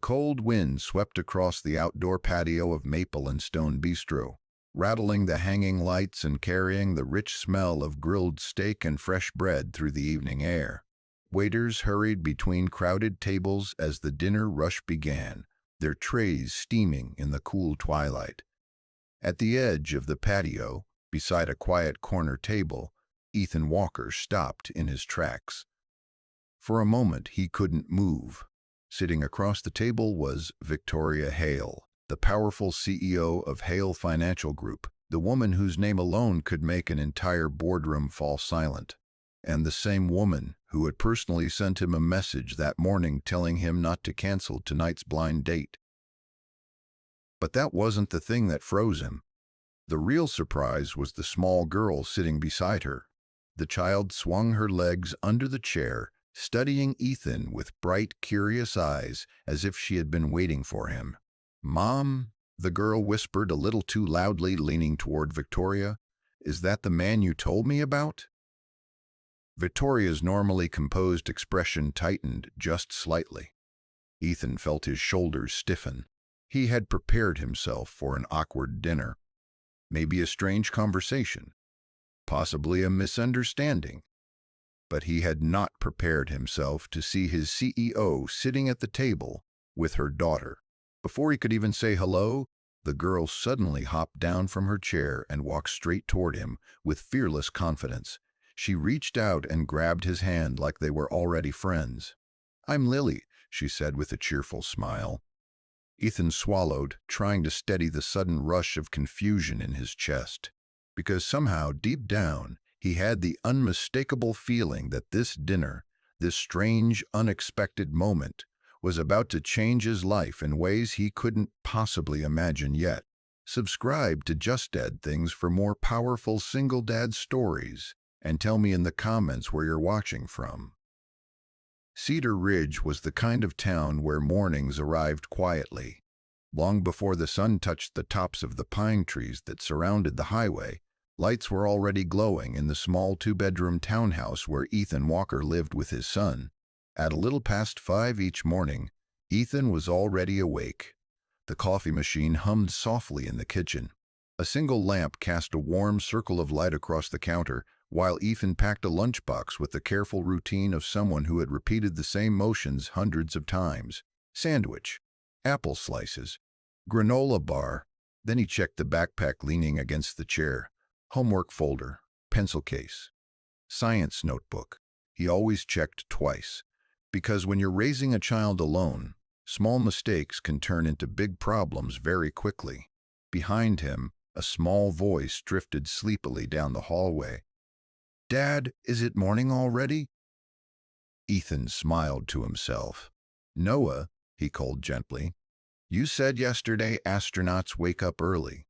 cold wind swept across the outdoor patio of Maple and Stone Bistro, rattling the hanging lights and carrying the rich smell of grilled steak and fresh bread through the evening air. Waiters hurried between crowded tables as the dinner rush began, their trays steaming in the cool twilight. At the edge of the patio, beside a quiet corner table, Ethan Walker stopped in his tracks. For a moment he couldn't move. Sitting across the table was Victoria Hale, the powerful CEO of Hale Financial Group, the woman whose name alone could make an entire boardroom fall silent, and the same woman who had personally sent him a message that morning telling him not to cancel tonight's blind date. But that wasn't the thing that froze him. The real surprise was the small girl sitting beside her. The child swung her legs under the chair, studying Ethan with bright, curious eyes as if she had been waiting for him. "Mom," the girl whispered a little too loudly, leaning toward Victoria, "is that the man you told me about?" Victoria's normally composed expression tightened just slightly. Ethan felt his shoulders stiffen. He had prepared himself for an awkward dinner. Maybe a strange conversation. Possibly a misunderstanding. But he had not prepared himself to see his CEO sitting at the table with her daughter. Before he could even say hello, the girl suddenly hopped down from her chair and walked straight toward him with fearless confidence. She reached out and grabbed his hand like they were already friends. "I'm Lily," she said with a cheerful smile. Ethan swallowed, trying to steady the sudden rush of confusion in his chest, because somehow, deep down, he had the unmistakable feeling that this dinner, this strange, unexpected moment, was about to change his life in ways he couldn't possibly imagine yet. Subscribe to Just Dad Things for more powerful single dad stories, and tell me in the comments where you're watching from. Cedar Ridge was the kind of town where mornings arrived quietly. Long before the sun touched the tops of the pine trees that surrounded the highway, lights were already glowing in the small two-bedroom townhouse where Ethan Walker lived with his son. At a little past 5 each morning, Ethan was already awake. The coffee machine hummed softly in the kitchen. A single lamp cast a warm circle of light across the counter, while Ethan packed a lunchbox with the careful routine of someone who had repeated the same motions hundreds of times. Sandwich, apple slices, granola bar. Then he checked the backpack leaning against the chair. Homework folder, pencil case, science notebook. He always checked twice, because when you're raising a child alone, small mistakes can turn into big problems very quickly. Behind him, a small voice drifted sleepily down the hallway. "Dad, is it morning already?" Ethan smiled to himself. "Noah," he called gently, "you said yesterday astronauts wake up early."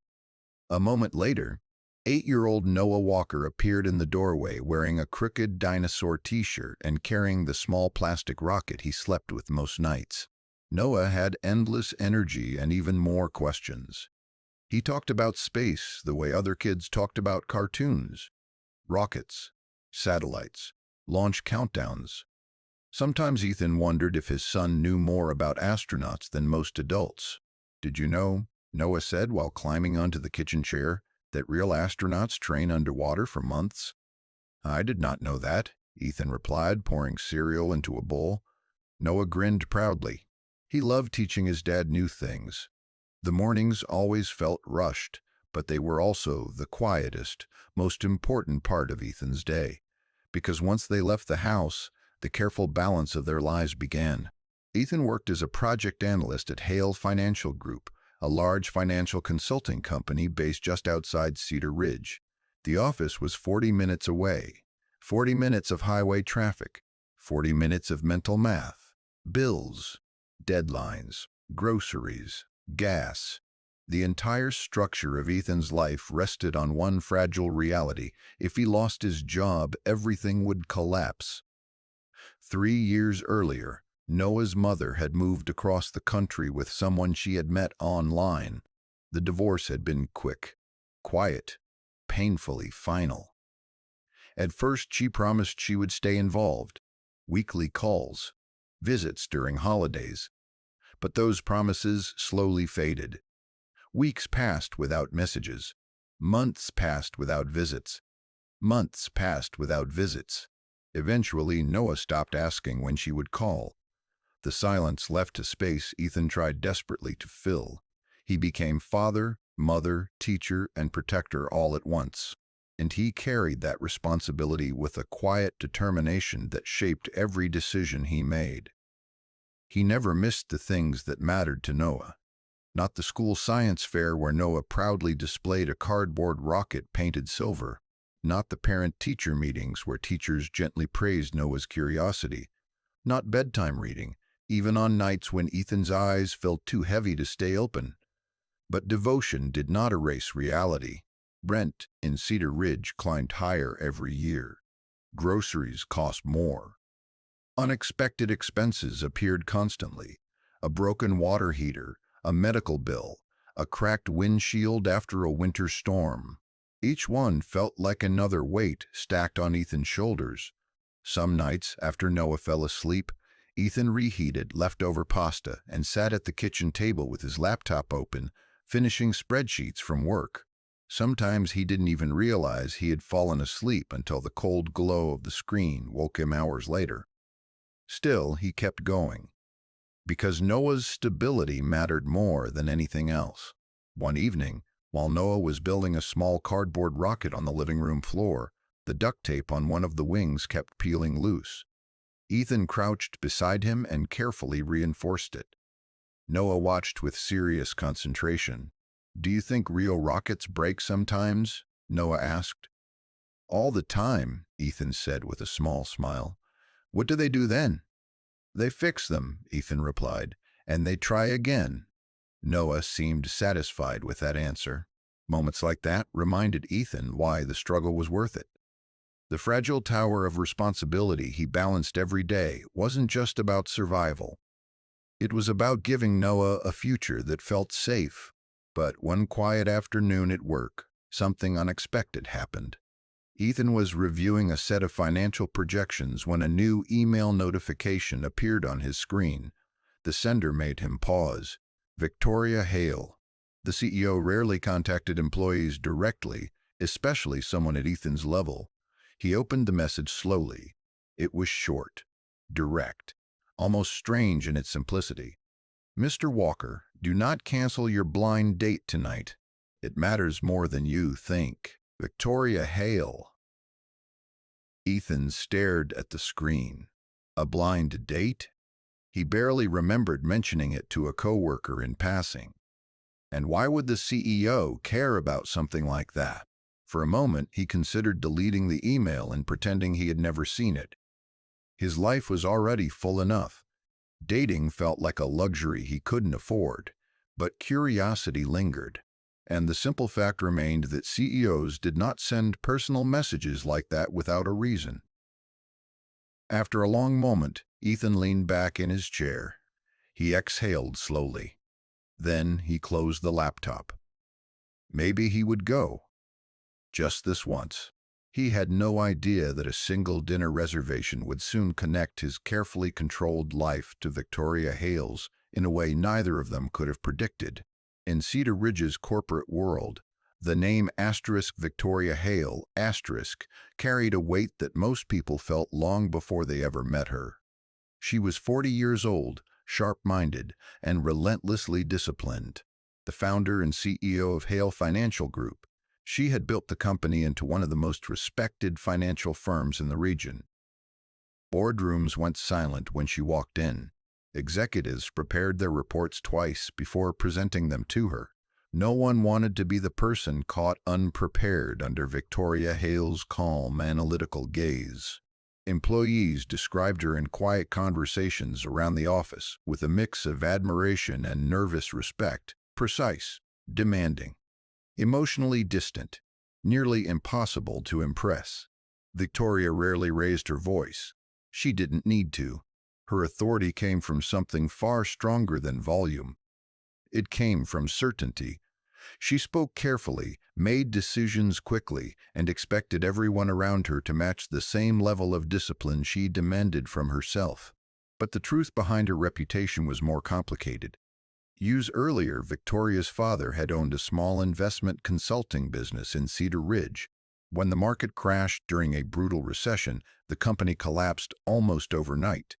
A moment later, 8-year-old Noah Walker appeared in the doorway wearing a crooked dinosaur t-shirt and carrying the small plastic rocket he slept with most nights. Noah had endless energy and even more questions. He talked about space the way other kids talked about cartoons. Rockets, satellites, launch countdowns. Sometimes Ethan wondered if his son knew more about astronauts than most adults. "Did you know," Noah said while climbing onto the kitchen chair, "that real astronauts train underwater for months?" "I did not know that," Ethan replied, pouring cereal into a bowl. Noah grinned proudly. He loved teaching his dad new things. The mornings always felt rushed, but they were also the quietest, most important part of Ethan's day, because once they left the house, the careful balance of their lives began. Ethan worked as a project analyst at Hale Financial Group, a large financial consulting company based just outside Cedar Ridge. The office was 40 minutes away. 40 minutes of highway traffic, 40 minutes of mental math, bills, deadlines, groceries, gas. The entire structure of Ethan's life rested on one fragile reality. If he lost his job, everything would collapse. 3 years earlier, Noah's mother had moved across the country with someone she had met online. The divorce had been quick, quiet, painfully final. At first, she promised she would stay involved. Weekly calls, visits during holidays. But those promises slowly faded. Weeks passed without messages. Months passed without visits. Months passed without visits. Eventually, Noah stopped asking when she would call. The silence left a space Ethan tried desperately to fill. He became father, mother, teacher, and protector all at once. And he carried that responsibility with a quiet determination that shaped every decision he made. He never missed the things that mattered to Noah. Not the school science fair where Noah proudly displayed a cardboard rocket painted silver. Not the parent-teacher meetings where teachers gently praised Noah's curiosity. Not bedtime reading, even on nights when Ethan's eyes felt too heavy to stay open. But devotion did not erase reality. Rent in Cedar Ridge climbed higher every year. Groceries cost more. Unexpected expenses appeared constantly. A broken water heater, a medical bill, a cracked windshield after a winter storm. Each one felt like another weight stacked on Ethan's shoulders. Some nights, after Noah fell asleep, Ethan reheated leftover pasta and sat at the kitchen table with his laptop open, finishing spreadsheets from work. Sometimes he didn't even realize he had fallen asleep until the cold glow of the screen woke him hours later. Still, he kept going, because Noah's stability mattered more than anything else. One evening, while Noah was building a small cardboard rocket on the living room floor, the duct tape on one of the wings kept peeling loose. Ethan crouched beside him and carefully reinforced it. Noah watched with serious concentration. "Do you think real rockets break sometimes?" Noah asked. "All the time," Ethan said with a small smile. "What do they do then?" "They fix them," Ethan replied, "and they try again." Noah seemed satisfied with that answer. Moments like that reminded Ethan why the struggle was worth it. The fragile tower of responsibility he balanced every day wasn't just about survival. It was about giving Noah a future that felt safe. But one quiet afternoon at work, something unexpected happened. Ethan was reviewing a set of financial projections when a new email notification appeared on his screen. The sender made him pause. Victoria Hale. The CEO rarely contacted employees directly, especially someone at Ethan's level. He opened the message slowly. It was short, direct, almost strange in its simplicity. "Mr. Walker, do not cancel your blind date tonight. It matters more than you think. Victoria Hale." Ethan stared at the screen. A blind date? He barely remembered mentioning it to a coworker in passing. And why would the CEO care about something like that? For a moment, he considered deleting the email and pretending he had never seen it. His life was already full enough. Dating felt like a luxury he couldn't afford, but curiosity lingered. And the simple fact remained that CEOs did not send personal messages like that without a reason. After a long moment, Ethan leaned back in his chair. He exhaled slowly. Then he closed the laptop. Maybe he would go. Just this once. He had no idea that a single dinner reservation would soon connect his carefully controlled life to Victoria Hale's in a way neither of them could have predicted. In Cedar Ridge's corporate world, the name Victoria Hale carried a weight that most people felt long before they ever met her. She was 40 years old, sharp-minded, and relentlessly disciplined. The founder and CEO of Hale Financial Group, she had built the company into one of the most respected financial firms in the region. Boardrooms went silent when she walked in. Executives prepared their reports twice before presenting them to her. No one wanted to be the person caught unprepared under Victoria Hale's calm, analytical gaze. Employees described her in quiet conversations around the office with a mix of admiration and nervous respect, precise, demanding, emotionally distant, nearly impossible to impress. Victoria rarely raised her voice. She didn't need to. Her authority came from something far stronger than volume. It came from certainty. She spoke carefully, made decisions quickly, and expected everyone around her to match the same level of discipline she demanded from herself. But the truth behind her reputation was more complicated. Years earlier, Victoria's father had owned a small investment consulting business in Cedar Ridge. When the market crashed during a brutal recession, the company collapsed almost overnight.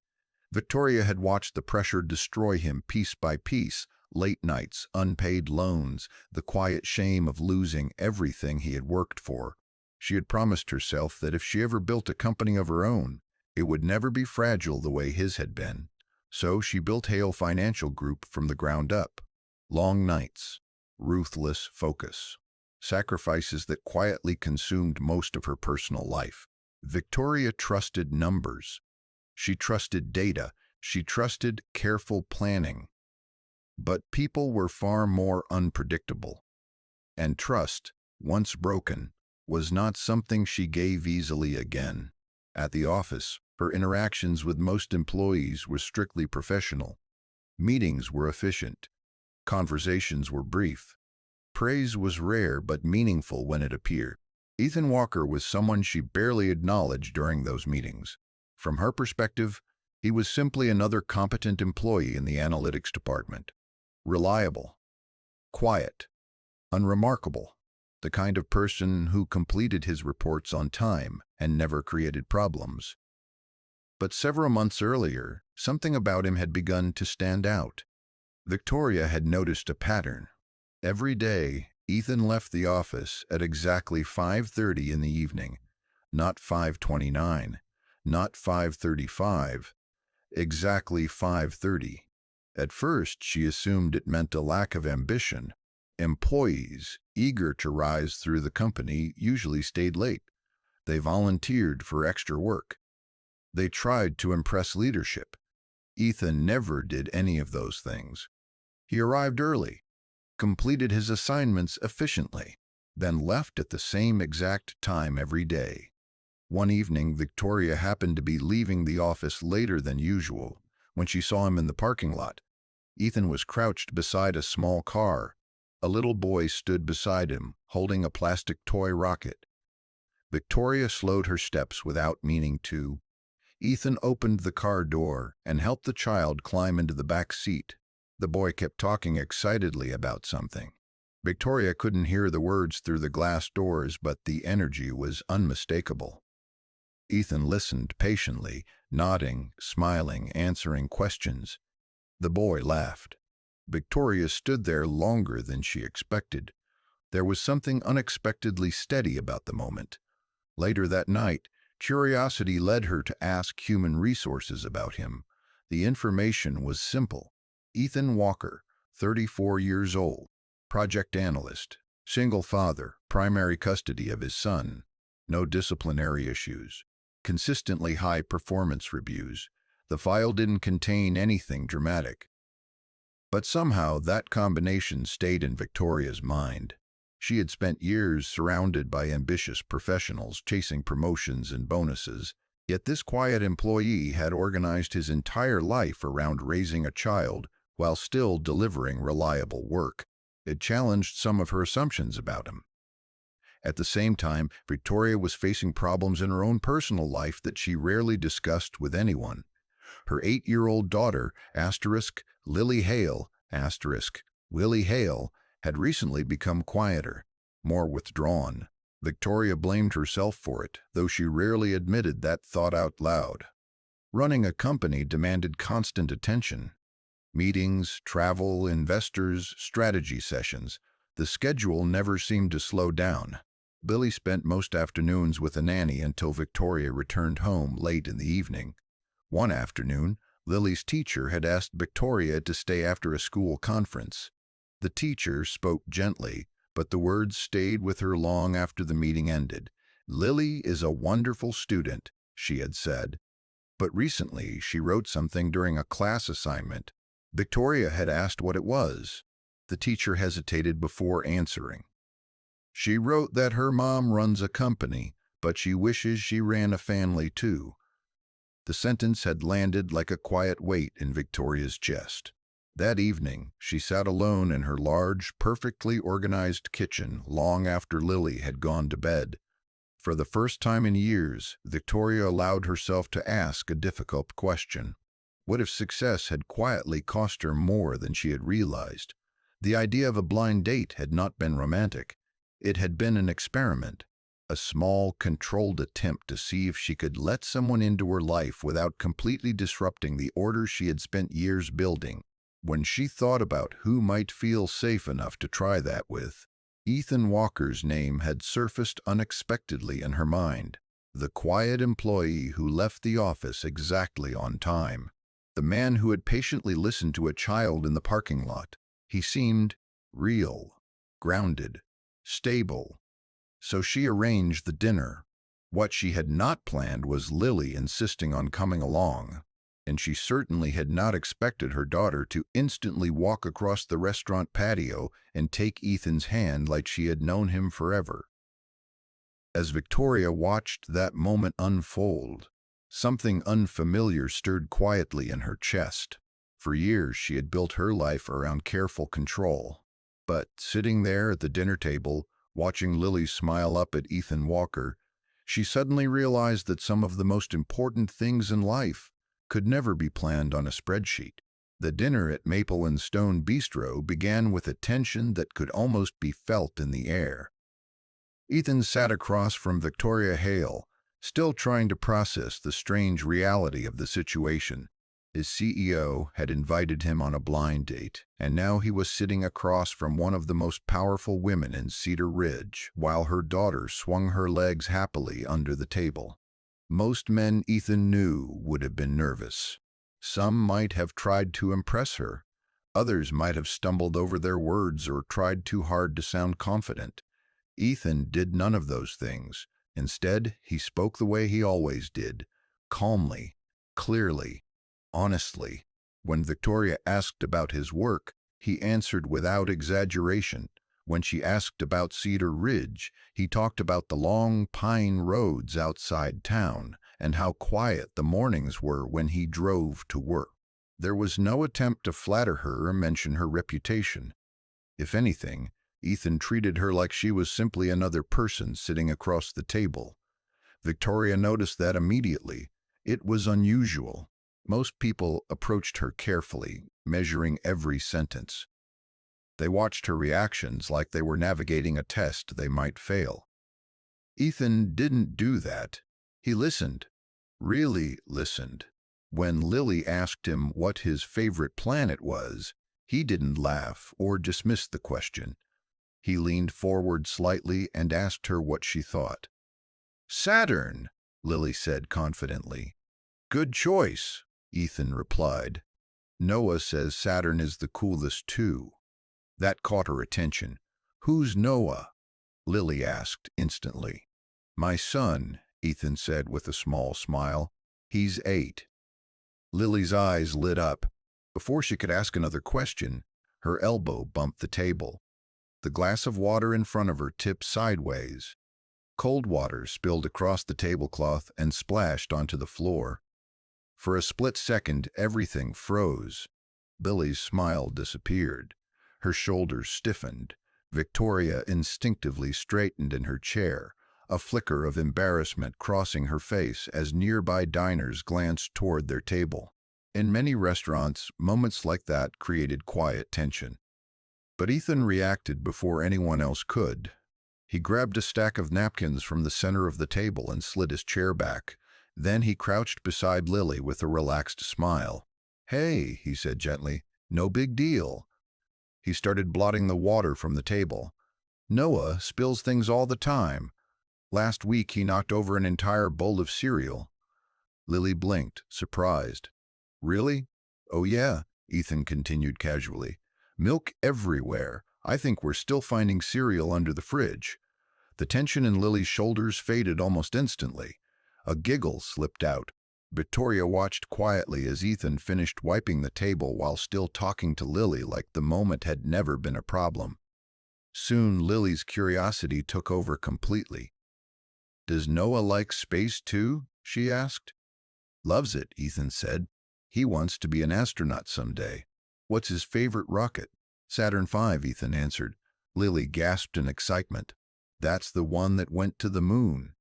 Victoria had watched the pressure destroy him piece by piece: late nights, unpaid loans, the quiet shame of losing everything he had worked for. She had promised herself that if she ever built a company of her own, it would never be fragile the way his had been. So she built Hale Financial Group from the ground up. Long nights, ruthless focus, sacrifices that quietly consumed most of her personal life. Victoria trusted numbers. She trusted data. She trusted careful planning. But people were far more unpredictable. And trust, once broken, was not something she gave easily again. At the office, her interactions with most employees were strictly professional. Meetings were efficient. Conversations were brief. Praise was rare but meaningful when it appeared. Ethan Walker was someone she barely acknowledged during those meetings. From her perspective, he was simply another competent employee in the analytics department. Reliable, quiet, unremarkable. The kind of person who completed his reports on time and never created problems. But several months earlier, something about him had begun to stand out. Victoria had noticed a pattern. Every day, Ethan left the office at exactly 5:30 in the evening. Not 5:29, not 5:35, exactly 5:30. At first, she assumed it meant a lack of ambition. Employees, eager to rise through the company, usually stayed late. They volunteered for extra work. They tried to impress leadership. Ethan never did any of those things. He arrived early, completed his assignments efficiently, then left at the same exact time every day. One evening, Victoria happened to be leaving the office later than usual. When she saw him in the parking lot, Ethan was crouched beside a small car. A little boy stood beside him, holding a plastic toy rocket. Victoria slowed her steps without meaning to. Ethan opened the car door and helped the child climb into the back seat. The boy kept talking excitedly about something. Victoria couldn't hear the words through the glass doors, but the energy was unmistakable. Ethan listened patiently, nodding, smiling, answering questions. The boy laughed. Victoria stood there longer than she expected. There was something unexpectedly steady about the moment. Later that night, curiosity led her to ask human resources about him. The information was simple. Ethan Walker, 34 years old, project analyst, single father, primary custody of his son, no disciplinary issues, consistently high performance reviews. The file didn't contain anything dramatic. But somehow that combination stayed in Victoria's mind. She had spent years surrounded by ambitious professionals chasing promotions and bonuses, yet this quiet employee had organized his entire life around raising a child while still delivering reliable work. It challenged some of her assumptions about him. At the same time, Victoria was facing problems in her own personal life that she rarely discussed with anyone. Her 8-year-old daughter, Lily Hale, Willie Hale, had recently become quieter, more withdrawn. Victoria blamed herself for it, though she rarely admitted that thought out loud. Running a company demanded constant attention. Meetings, travel, investors, strategy sessions. The schedule never seemed to slow down. Billy spent most afternoons with a nanny until Victoria returned home late in the evening. One afternoon, Lily's teacher had asked Victoria to stay after a school conference. The teacher spoke gently, but the words stayed with her long after the meeting ended. "Lily is a wonderful student," she had said. But recently she wrote something during a class assignment. Victoria had asked what it was. The teacher hesitated before answering. She wrote that her mom runs a company, but she wishes she ran a family too. The sentence had landed like a quiet weight in Victoria's chest. That evening, she sat alone in her large, perfectly organized kitchen long after Lily had gone to bed. For the first time in years, Victoria allowed herself to ask a difficult question. What if success had quietly cost her more than she had realized? The idea of a blind date had not been romantic. It had been an experiment, a small, controlled attempt to see if she could let someone into her life without completely disrupting the order she had spent years building. When she thought about who might feel safe enough to try that with, Ethan Walker's name had surfaced unexpectedly in her mind. The quiet employee who left the office exactly on time. The man who had patiently listened to a child in the parking lot. He seemed real, grounded, stable. So she arranged the dinner. What she had not planned was Lily insisting on coming along, and she certainly had not expected her daughter to instantly walk across the restaurant patio and take Ethan's hand like she had known him forever. As Victoria watched that moment unfold, something unfamiliar stirred quietly in her chest. For years she had built her life around careful control. But sitting there at the dinner table, watching Lily smile up at Ethan Walker, she suddenly realized that some of the most important things in life could never be planned on a spreadsheet. The dinner at Maple and Stone Bistro began with a tension that could almost be felt in the air. Ethan sat across from Victoria Hale, still trying to process the strange reality of the situation. His CEO had invited him on a blind date, and now he was sitting across from one of the most powerful women in Cedar Ridge, while her daughter swung her legs happily under the table. Most men Ethan knew would have been nervous. Some might have tried to impress her. Others might have stumbled over their words or tried too hard to sound confident. Ethan did none of those things. Instead, he spoke the way he always did, calmly, clearly, honestly. When Victoria asked about his work, he answered without exaggeration. When she asked about Cedar Ridge, he talked about the long pine roads outside town and how quiet the mornings were when he drove to work. There was no attempt to flatter her or mention her reputation. If anything, Ethan treated her like she was simply another person sitting across the table. Victoria noticed that immediately. It was unusual. Most people approached her carefully, measuring every sentence. They watched her reactions like they were navigating a test they might fail. Ethan didn't do that. He listened, really listened. When Lily asked him what his favorite planet was, he didn't laugh or dismiss the question. He leaned forward slightly and asked her what she thought. "Saturn," Lily said confidently. "Good choice," Ethan replied. "Noah says Saturn is the coolest too." That caught her attention. "Who's Noah?" Lily asked instantly. "My son," Ethan said with a small smile. "He's 8. Lily's eyes lit up. Before she could ask another question, her elbow bumped the table. The glass of water in front of her tipped sideways. Cold water spilled across the tablecloth and splashed onto the floor. For a split second, everything froze. Lily's smile disappeared. Her shoulders stiffened. Victoria instinctively straightened in her chair, a flicker of embarrassment crossing her face as nearby diners glanced toward their table. In many restaurants, moments like that created quiet tension. But Ethan reacted before anyone else could. He grabbed a stack of napkins from the center of the table and slid his chair back. Then he crouched beside Lily with a relaxed smile. "Hey," he said gently, "no big deal." He started blotting the water from the table. "Noah spills things all the time. Last week he knocked over an entire bowl of cereal." Lily blinked, surprised. "Really?" "Oh yeah," Ethan continued casually. "Milk everywhere. I think we're still finding cereal under the fridge." The tension in Lily's shoulders faded almost instantly. A giggle slipped out. Victoria watched quietly as Ethan finished wiping the table while still talking to Lily like the moment had never been a problem. Soon Lily's curiosity took over completely. "Does Noah like space too?" she asked. "Loves it," Ethan said. "He wants to be an astronaut someday." "What's his favorite rocket?" "Saturn V," Ethan answered. Lily gasped in excitement. "That's the one that went to the moon."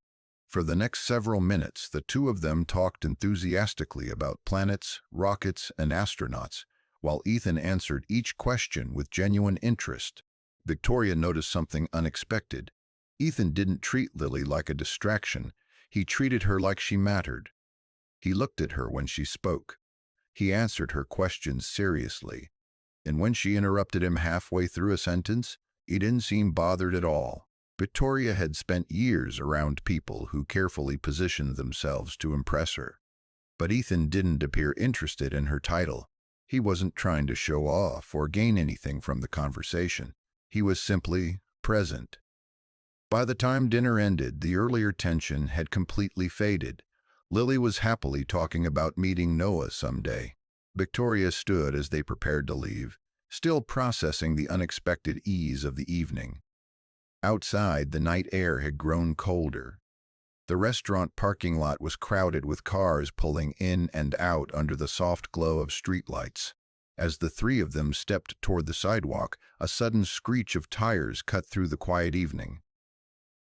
For the next several minutes, the two of them talked enthusiastically about planets, rockets, and astronauts, while Ethan answered each question with genuine interest. Victoria noticed something unexpected. Ethan didn't treat Lily like a distraction. He treated her like she mattered. He looked at her when she spoke. He answered her questions seriously. And when she interrupted him halfway through a sentence, he didn't seem bothered at all. Victoria had spent years around people who carefully positioned themselves to impress her. But Ethan didn't appear interested in her title. He wasn't trying to show off or gain anything from the conversation. He was simply present. By the time dinner ended, the earlier tension had completely faded. Lily was happily talking about meeting Noah someday. Victoria stood as they prepared to leave, still processing the unexpected ease of the evening. Outside, the night air had grown colder. The restaurant parking lot was crowded with cars pulling in and out under the soft glow of streetlights. As the three of them stepped toward the sidewalk, a sudden screech of tires cut through the quiet evening.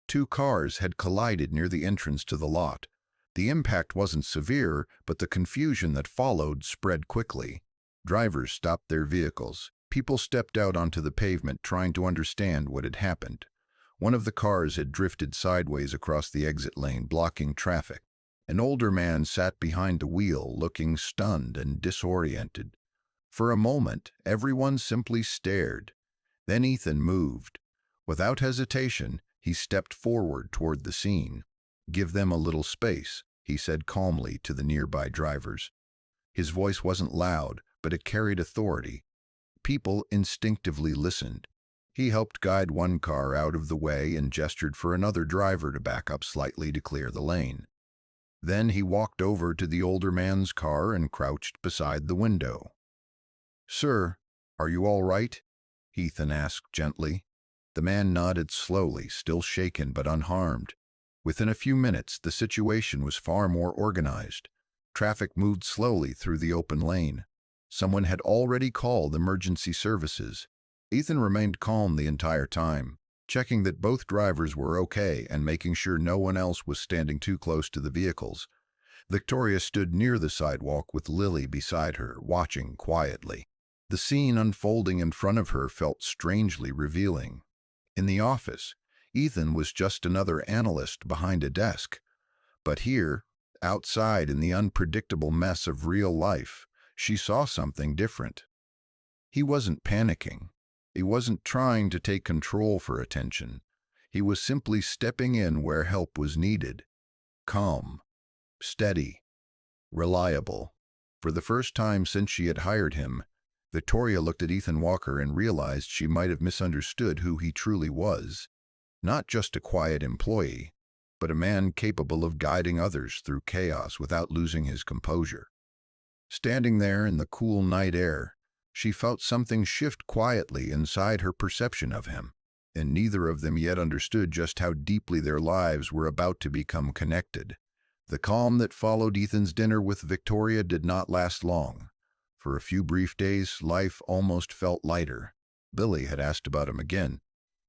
Two cars had collided near the entrance to the lot. The impact wasn't severe, but the confusion that followed spread quickly. Drivers stopped their vehicles. People stepped out onto the pavement trying to understand what had happened. One of the cars had drifted sideways across the exit lane, blocking traffic. An older man sat behind the wheel, looking stunned and disoriented. For a moment, everyone simply stared. Then Ethan moved. Without hesitation, he stepped forward toward the scene. "Give them a little space," he said calmly to the nearby drivers. His voice wasn't loud, but it carried authority. People instinctively listened. He helped guide one car out of the way and gestured for another driver to back up slightly to clear the lane. Then he walked over to the older man's car and crouched beside the window. "Sir, are you all right?" Ethan asked gently. The man nodded slowly, still shaken but unharmed. Within a few minutes, the situation was far more organized. Traffic moved slowly through the open lane. Someone had already called emergency services. Ethan remained calm the entire time, checking that both drivers were okay and making sure no one else was standing too close to the vehicles. Victoria stood near the sidewalk with Lily beside her, watching quietly. The scene unfolding in front of her felt strangely revealing. In the office, Ethan was just another analyst behind a desk. But here, outside in the unpredictable mess of real life, she saw something different. He wasn't panicking. He wasn't trying to take control for attention. He was simply stepping in where help was needed. Calm, steady, reliable. For the first time since she had hired him, Victoria looked at Ethan Walker and realized she might have misunderstood who he truly was. Not just a quiet employee, but a man capable of guiding others through chaos without losing his composure. Standing there in the cool night air, she felt something shift quietly inside her perception of him, and neither of them yet understood just how deeply their lives were about to become connected. The calm that followed Ethan's dinner with Victoria did not last long. For a few brief days, life almost felt lighter. Billy had asked about him again.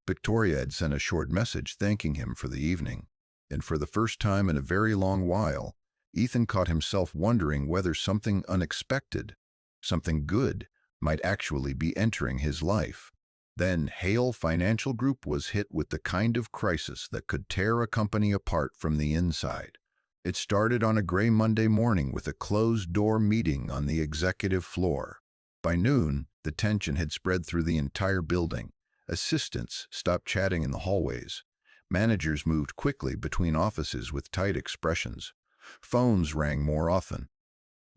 Victoria had sent a short message thanking him for the evening, and for the first time in a very long while, Ethan caught himself wondering whether something unexpected, something good, might actually be entering his life. Then Hale Financial Group was hit with the kind of crisis that could tear a company apart from the inside. It started on a gray Monday morning with a closed-door meeting on the executive floor. By noon, the tension had spread through the entire building. Assistants stopped chatting in the hallways. Managers moved quickly between offices with tight expressions. Phones rang more often.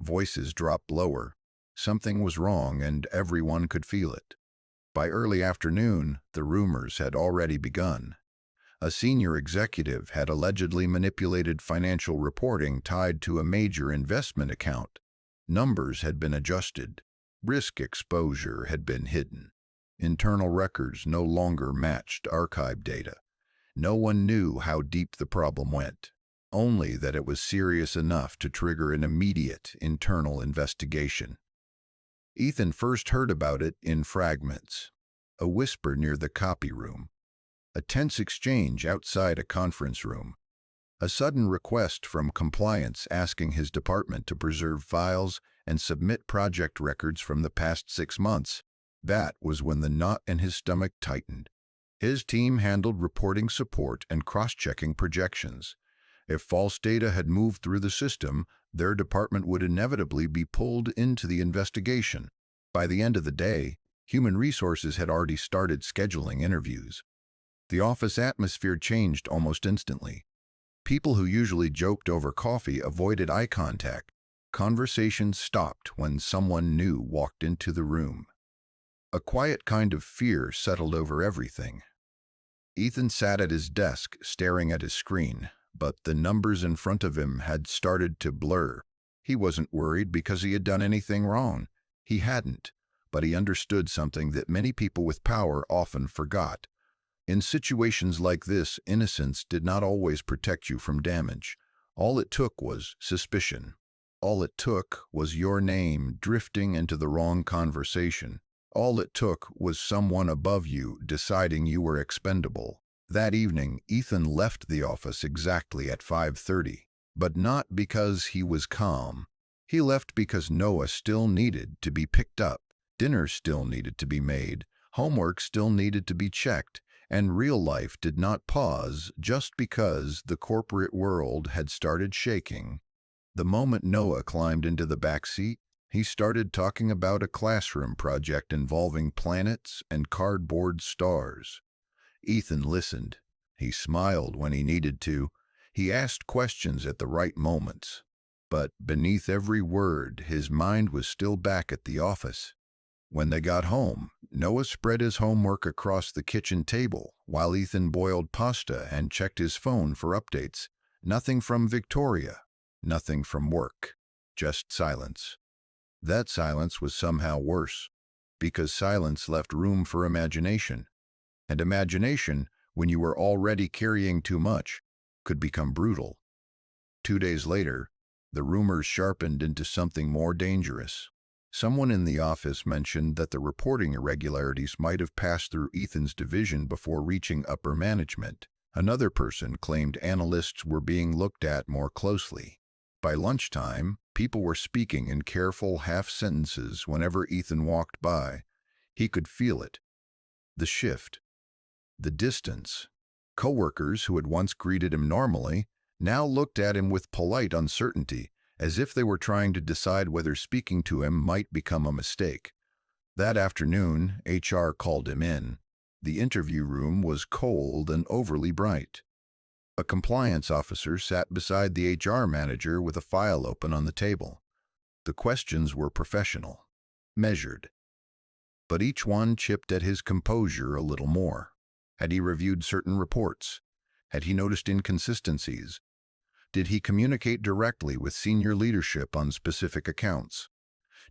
Voices dropped lower. Something was wrong, and everyone could feel it. By early afternoon, the rumors had already begun. A senior executive had allegedly manipulated financial reporting tied to a major investment account. Numbers had been adjusted. Risk exposure had been hidden. Internal records no longer matched archive data. No one knew how deep the problem went, only that it was serious enough to trigger an immediate internal investigation. Ethan first heard about it in fragments. A whisper near the copy room. A tense exchange outside a conference room. A sudden request from compliance asking his department to preserve files and submit project records from the past 6 months. That was when the knot in his stomach tightened. His team handled reporting support and cross-checking projections. If false data had moved through the system, their department would inevitably be pulled into the investigation. By the end of the day, human resources had already started scheduling interviews. The office atmosphere changed almost instantly. People who usually joked over coffee avoided eye contact. Conversations stopped when someone new walked into the room. A quiet kind of fear settled over everything. Ethan sat at his desk, staring at his screen, but the numbers in front of him had started to blur. He wasn't worried because he had done anything wrong. He hadn't, but he understood something that many people with power often forgot. In situations like this, innocence did not always protect you from damage. All it took was suspicion. All it took was your name drifting into the wrong conversation. All it took was someone above you deciding you were expendable. That evening, Ethan left the office exactly at 5:30, but not because he was calm. He left because Noah still needed to be picked up, dinner still needed to be made, homework still needed to be checked, and real life did not pause just because the corporate world had started shaking. The moment Noah climbed into the back seat, he started talking about a classroom project involving planets and cardboard stars. Ethan listened. He smiled when he needed to. He asked questions at the right moments. But beneath every word, his mind was still back at the office. When they got home, Noah spread his homework across the kitchen table while Ethan boiled pasta and checked his phone for updates. Nothing from Victoria, nothing from work, just silence. That silence was somehow worse, because silence left room for imagination. And imagination, when you were already carrying too much, could become brutal. 2 days later, the rumors sharpened into something more dangerous. Someone in the office mentioned that the reporting irregularities might have passed through Ethan's division before reaching upper management. Another person claimed analysts were being looked at more closely. By lunchtime, people were speaking in careful half-sentences whenever Ethan walked by. He could feel it. The shift. The distance. Coworkers who had once greeted him normally now looked at him with polite uncertainty, as if they were trying to decide whether speaking to him might become a mistake. That afternoon, HR called him in. The interview room was cold and overly bright. A compliance officer sat beside the HR manager with a file open on the table. The questions were professional, measured, but each one chipped at his composure a little more. Had he reviewed certain reports? Had he noticed inconsistencies? Did he communicate directly with senior leadership on specific accounts?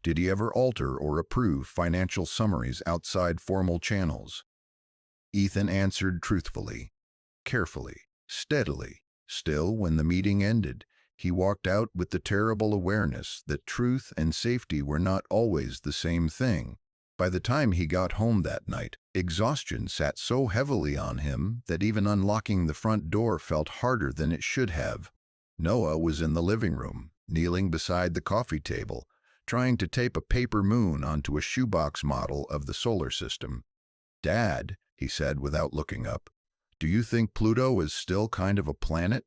Did he ever alter or approve financial summaries outside formal channels? Ethan answered truthfully, carefully, steadily. Still, when the meeting ended, he walked out with the terrible awareness that truth and safety were not always the same thing. By the time he got home that night, exhaustion sat so heavily on him that even unlocking the front door felt harder than it should have. Noah was in the living room, kneeling beside the coffee table, trying to tape a paper moon onto a shoebox model of the solar system. "Dad," he said without looking up, "do you think Pluto is still kind of a planet?"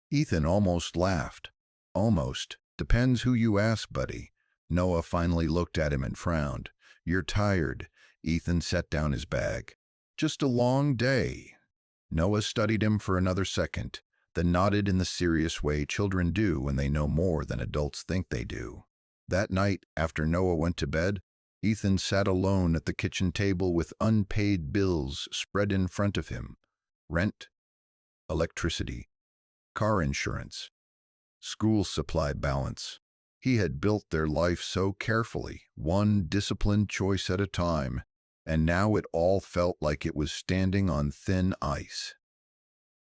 Ethan almost laughed. "Almost. Depends who you ask, buddy." Noah finally looked at him and frowned. "You're tired." Ethan set down his bag. "Just a long day." Noah studied him for another second, then nodded in the serious way children do when they know more than adults think they do. That night, after Noah went to bed, Ethan sat alone at the kitchen table with unpaid bills spread in front of him. Rent, electricity, car insurance, school supply balance. He had built their life so carefully, one disciplined choice at a time, and now it all felt like it was standing on thin ice.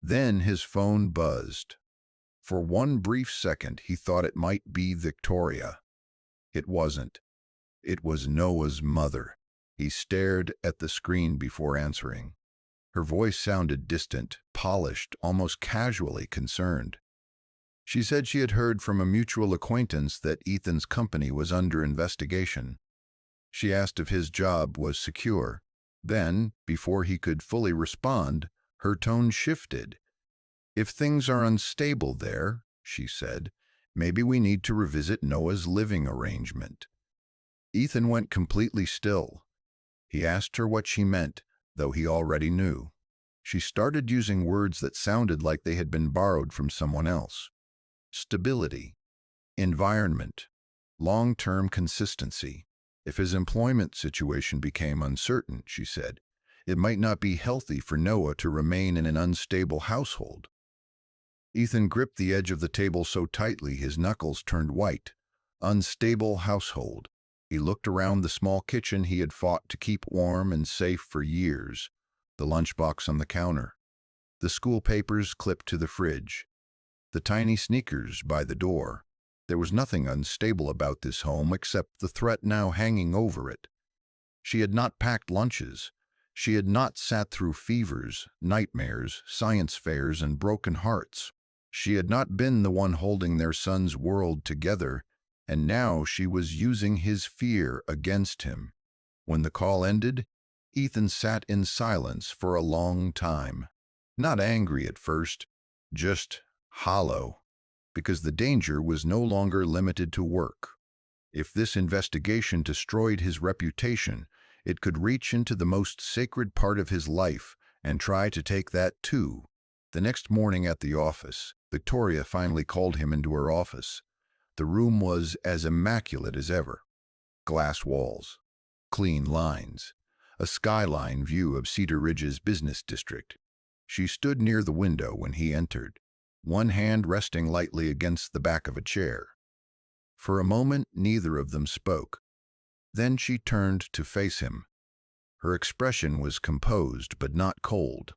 Then his phone buzzed. For one brief second, he thought it might be Victoria. It wasn't. It was Noah's mother. He stared at the screen before answering. Her voice sounded distant, polished, almost casually concerned. She said she had heard from a mutual acquaintance that Ethan's company was under investigation. She asked if his job was secure. Then, before he could fully respond, her tone shifted. "If things are unstable there," she said, "maybe we need to revisit Noah's living arrangement." Ethan went completely still. He asked her what she meant, though he already knew. She started using words that sounded like they had been borrowed from someone else. Stability, environment, long-term consistency. If his employment situation became uncertain, she said, it might not be healthy for Noah to remain in an unstable household. Ethan gripped the edge of the table so tightly his knuckles turned white. Unstable household. He looked around the small kitchen he had fought to keep warm and safe for years, the lunchbox on the counter, the school papers clipped to the fridge, the tiny sneakers by the door. There was nothing unstable about this home except the threat now hanging over it. She had not packed lunches. She had not sat through fevers, nightmares, science fairs, and broken hearts. She had not been the one holding their son's world together, and now she was using his fear against him. When the call ended, Ethan sat in silence for a long time. Not angry at first, just hollow, because the danger was no longer limited to work. If this investigation destroyed his reputation, it could reach into the most sacred part of his life and try to take that too. The next morning at the office, Victoria finally called him into her office. The room was as immaculate as ever. Glass walls, clean lines, a skyline view of Cedar Ridge's business district. She stood near the window when he entered, one hand resting lightly against the back of a chair. For a moment, neither of them spoke. Then she turned to face him. Her expression was composed but not cold.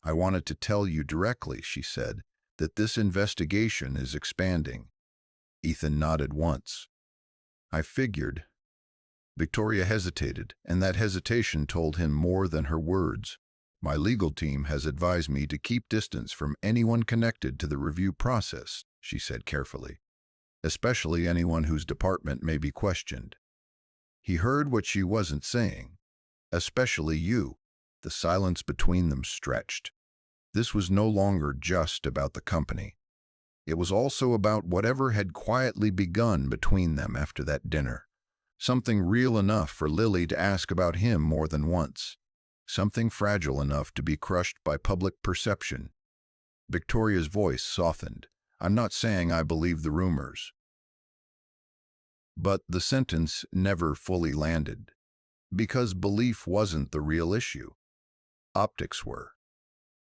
"I wanted to tell you directly," she said, "that this investigation is expanding." Ethan nodded once. "I figured." Victoria hesitated, and that hesitation told him more than her words. "My legal team has advised me to keep distance from anyone connected to the review process," she said carefully, "especially anyone whose department may be questioned." He heard what she wasn't saying. "Especially you." The silence between them stretched. This was no longer just about the company. It was also about whatever had quietly begun between them after that dinner. Something real enough for Lily to ask about him more than once. Something fragile enough to be crushed by public perception. Victoria's voice softened. "I'm not saying I believe the rumors." But the sentence never fully landed. Because belief wasn't the real issue. Optics were.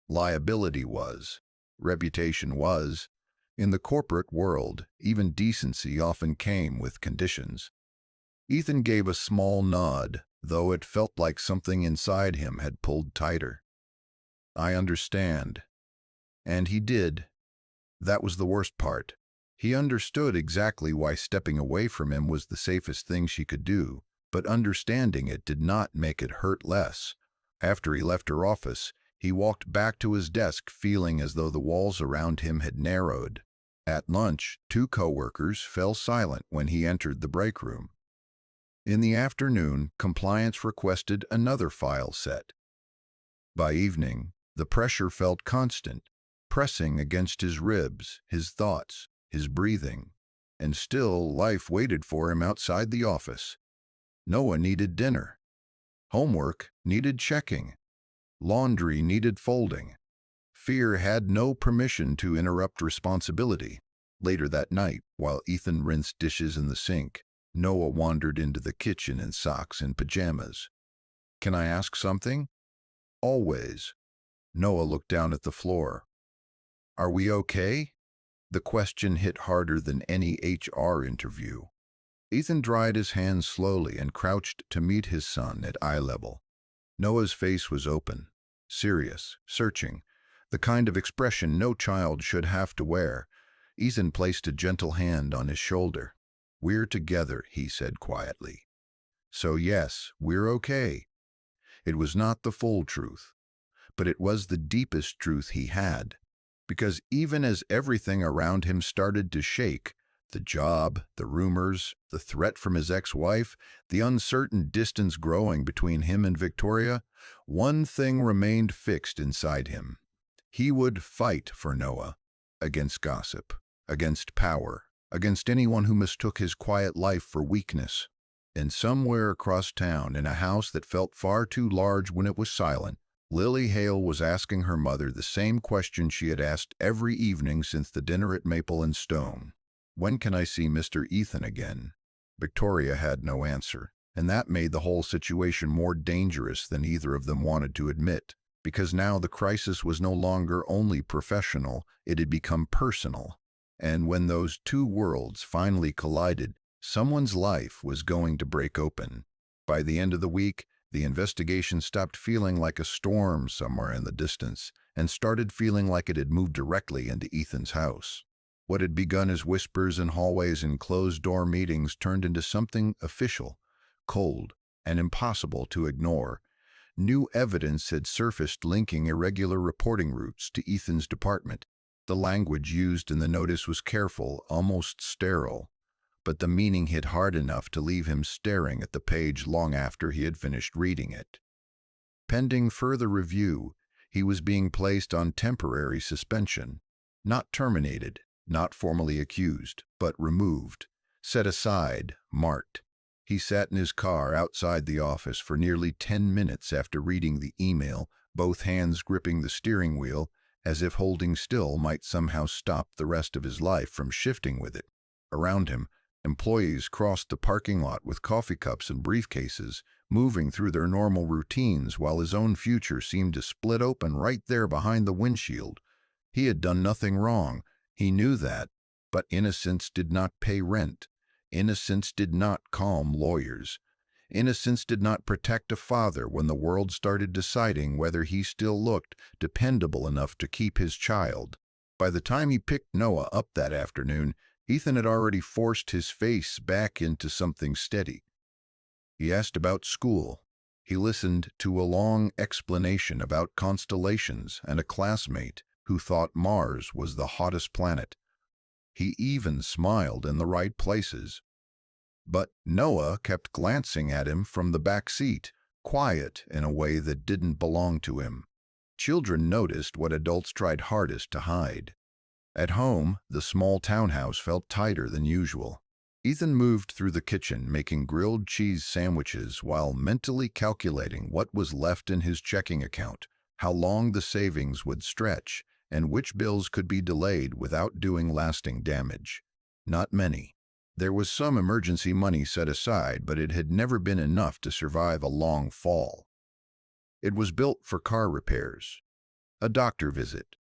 Liability was. Reputation was. In the corporate world, even decency often came with conditions. Ethan gave a small nod, though it felt like something inside him had pulled tighter. "I understand." And he did. That was the worst part. He understood exactly why stepping away from him was the safest thing she could do, but understanding it did not make it hurt less. After he left her office, he walked back to his desk feeling as though the walls around him had narrowed. At lunch, 2 coworkers fell silent when he entered the break room. In the afternoon, compliance requested another file set. By evening, the pressure felt constant, pressing against his ribs, his thoughts, his breathing. And still, life waited for him outside the office. Noah needed dinner. Homework needed checking. Laundry needed folding. Fear had no permission to interrupt responsibility. Later that night, while Ethan rinsed dishes in the sink, Noah wandered into the kitchen in socks and pajamas. "Can I ask something?" "Always." Noah looked down at the floor. "Are we okay?" The question hit harder than any HR interview. Ethan dried his hands slowly and crouched to meet his son at eye level. Noah's face was open, serious, searching, the kind of expression no child should have to wear. Ethan placed a gentle hand on his shoulder. "We're together," he said quietly. "So yes, we're okay." It was not the full truth, but it was the deepest truth he had. Because even as everything around him started to shake, the job, the rumors, the threat from his ex-wife, the uncertain distance growing between him and Victoria, one thing remained fixed inside him. He would fight for Noah, against gossip, against power, against anyone who mistook his quiet life for weakness. And somewhere across town, in a house that felt far too large when it was silent, Lily Hale was asking her mother the same question she had asked every evening since the dinner at Maple and Stone. "When can I see Mr. Ethan again?" Victoria had no answer, and that made the whole situation more dangerous than either of them wanted to admit, because now the crisis was no longer only professional, it had become personal. And when those two worlds finally collided, someone's life was going to break open. By the end of the week, the investigation stopped feeling like a storm somewhere in the distance and started feeling like it had moved directly into Ethan's house. What had begun as whispers in hallways and closed-door meetings turned into something official, cold, and impossible to ignore. New evidence had surfaced linking irregular reporting routes to Ethan's department. The language used in the notice was careful, almost sterile, but the meaning hit hard enough to leave him staring at the page long after he had finished reading it. Pending further review, he was being placed on temporary suspension, not terminated, not formally accused, but removed, set aside, marked. He sat in his car outside the office for nearly 10 minutes after reading the email, both hands gripping the steering wheel, as if holding still might somehow stop the rest of his life from shifting with it. Around him, employees crossed the parking lot with coffee cups and briefcases, moving through their normal routines while his own future seemed to split open right there behind the windshield. He had done nothing wrong. He knew that, but innocence did not pay rent. Innocence did not calm lawyers. Innocence did not protect a father when the world started deciding whether he still looked dependable enough to keep his child. By the time he picked Noah up that afternoon, Ethan had already forced his face back into something steady. He asked about school. He listened to a long explanation about constellations and a classmate who thought Mars was the hottest planet. He even smiled in the right places. But Noah kept glancing at him from the back seat, quiet in a way that didn't belong to him. Children noticed what adults tried hardest to hide. At home, the small townhouse felt tighter than usual. Ethan moved through the kitchen, making grilled cheese sandwiches while mentally calculating what was left in his checking account, how long the savings would stretch, and which bills could be delayed without doing lasting damage. Not many. There was some emergency money set aside, but it had never been enough to survive a long fall. It was built for car repairs, a doctor visit,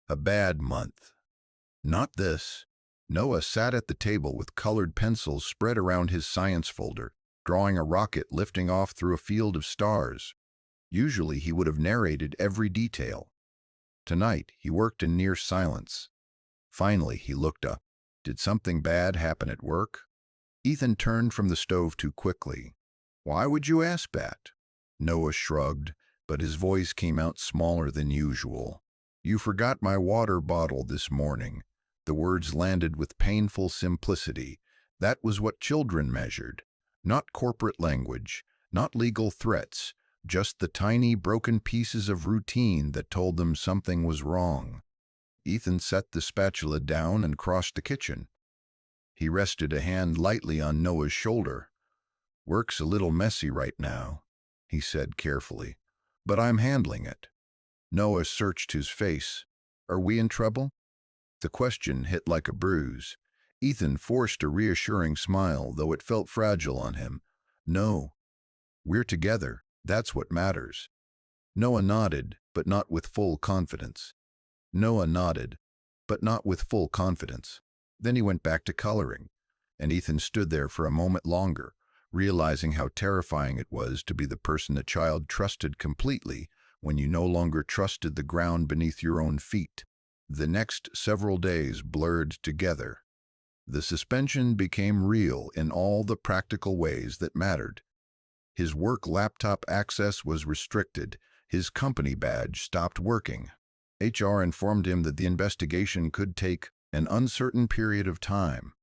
a bad month. Not this. Noah sat at the table with colored pencils spread around his science folder, drawing a rocket lifting off through a field of stars. Usually he would have narrated every detail. Tonight he worked in near silence. Finally he looked up. Did something bad happen at work? Ethan turned from the stove too quickly. "Why would you ask that?" Noah shrugged, but his voice came out smaller than usual. "You forgot my water bottle this morning." The words landed with painful simplicity. That was what children measured. Not corporate language, not legal threats, just the tiny broken pieces of routine that told them something was wrong. Ethan set the spatula down and crossed the kitchen. He rested a hand lightly on Noah's shoulder. "Work's a little messy right now," he said carefully, "but I'm handling it." Noah searched his face. "Are we in trouble?" The question hit like a bruise. Ethan forced a reassuring smile, though it felt fragile on him. "No. We're together. That's what matters." Noah nodded, but not with full confidence. Noah nodded, but not with full confidence. Then he went back to coloring, and Ethan stood there for a moment longer, realizing how terrifying it was to be the person a child trusted completely when you no longer trusted the ground beneath your own feet. The next several days blurred together. The suspension became real in all the practical ways that mattered. His work laptop access was restricted, His company badge stopped working. HR informed him that the investigation could take an uncertain period of time.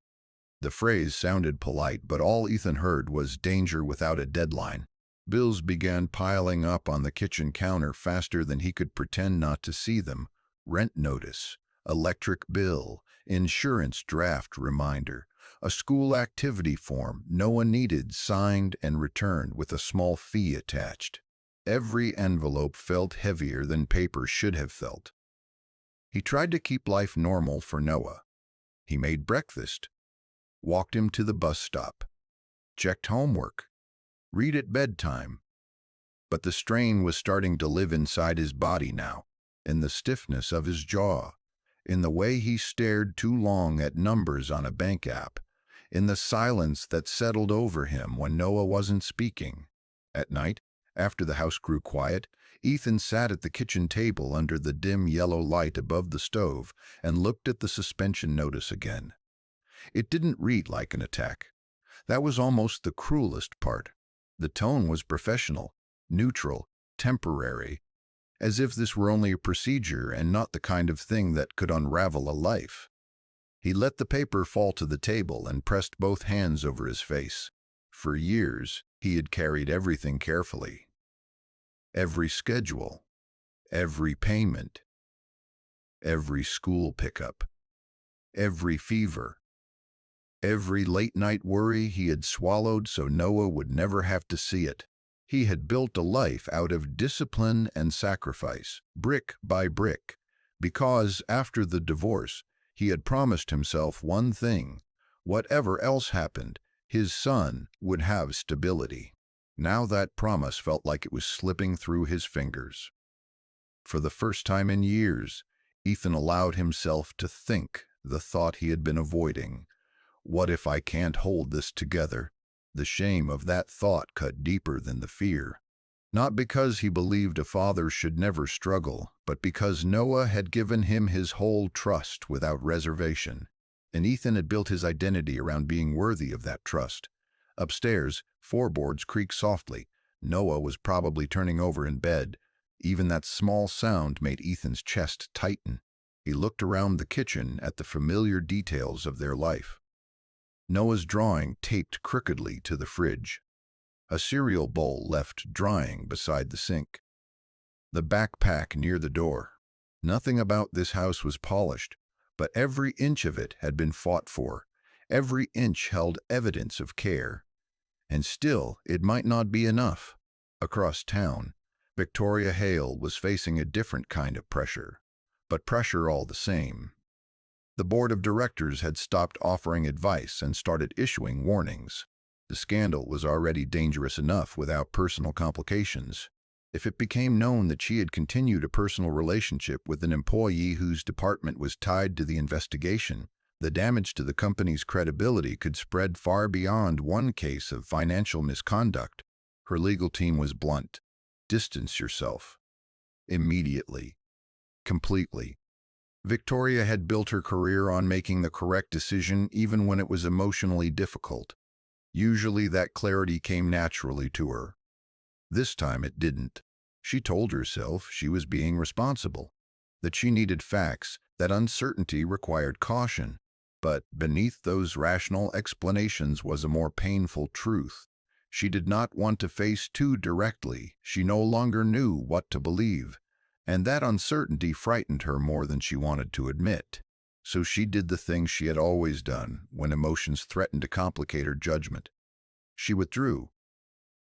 The phrase sounded polite, but all Ethan heard was danger without a deadline. Bills began piling up on the kitchen counter faster than he could pretend not to see them. Rent notice, electric bill, insurance draft reminder, a school activity form no one needed signed and returned with a small fee attached. Every envelope felt heavier than paper should have felt. He tried to keep life normal for Noah. He made breakfast, walked him to the bus stop, checked homework, read at bedtime. But the strain was starting to live inside his body now, in the stiffness of his jaw, in the way he stared too long at numbers on a bank app, in the silence that settled over him when Noah wasn't speaking. At night, after the house grew quiet, Ethan sat at the kitchen table under the dim yellow light above the stove and looked at the suspension notice again. It didn't read like an attack. That was almost the cruelest part. The tone was professional, neutral, temporary, as if this were only a procedure and not the kind of thing that could unravel a life. He let the paper fall to the table and pressed both hands over his face. For years, he had carried everything carefully. Every schedule, every payment, every school pickup, every fever, every late-night worry he had swallowed so Noah would never have to see it. He had built a life out of discipline and sacrifice, brick by brick, because after the divorce, he had promised himself one thing: whatever else happened, his son would have stability. Now that promise felt like it was slipping through his fingers. For the first time in years, Ethan allowed himself to think the thought he had been avoiding. What if I can't hold this together? The shame of that thought cut deeper than the fear. Not because he believed a father should never struggle, but because Noah had given him his whole trust without reservation, and Ethan had built his identity around being worthy of that trust. Upstairs, floorboards creaked softly. Noah was probably turning over in bed. Even that small sound made Ethan's chest tighten. He looked around the kitchen at the familiar details of their life. Noah's drawing taped crookedly to the fridge. A cereal bowl left drying beside the sink. The backpack near the door. Nothing about this house was polished, but every inch of it had been fought for. Every inch held evidence of care. And still, it might not be enough. Across town, Victoria Hale was facing a different kind of pressure, but pressure all the same. The board of directors had stopped offering advice and started issuing warnings. The scandal was already dangerous enough without personal complications. If it became known that she had continued a personal relationship with an employee whose department was tied to the investigation, the damage to the company's credibility could spread far beyond one case of financial misconduct. Her legal team was blunt. Distance yourself. Immediately. Completely. Victoria had built her career on making the correct decision even when it was emotionally difficult. Usually that clarity came naturally to her. This time it didn't. She told herself she was being responsible, that she needed facts, that uncertainty required caution. But beneath those rational explanations was a more painful truth. She did not want to face too directly. She no longer knew what to believe, and that uncertainty frightened her more than she wanted to admit. So she did the thing she had always done when emotions threatened to complicate her judgment. She withdrew.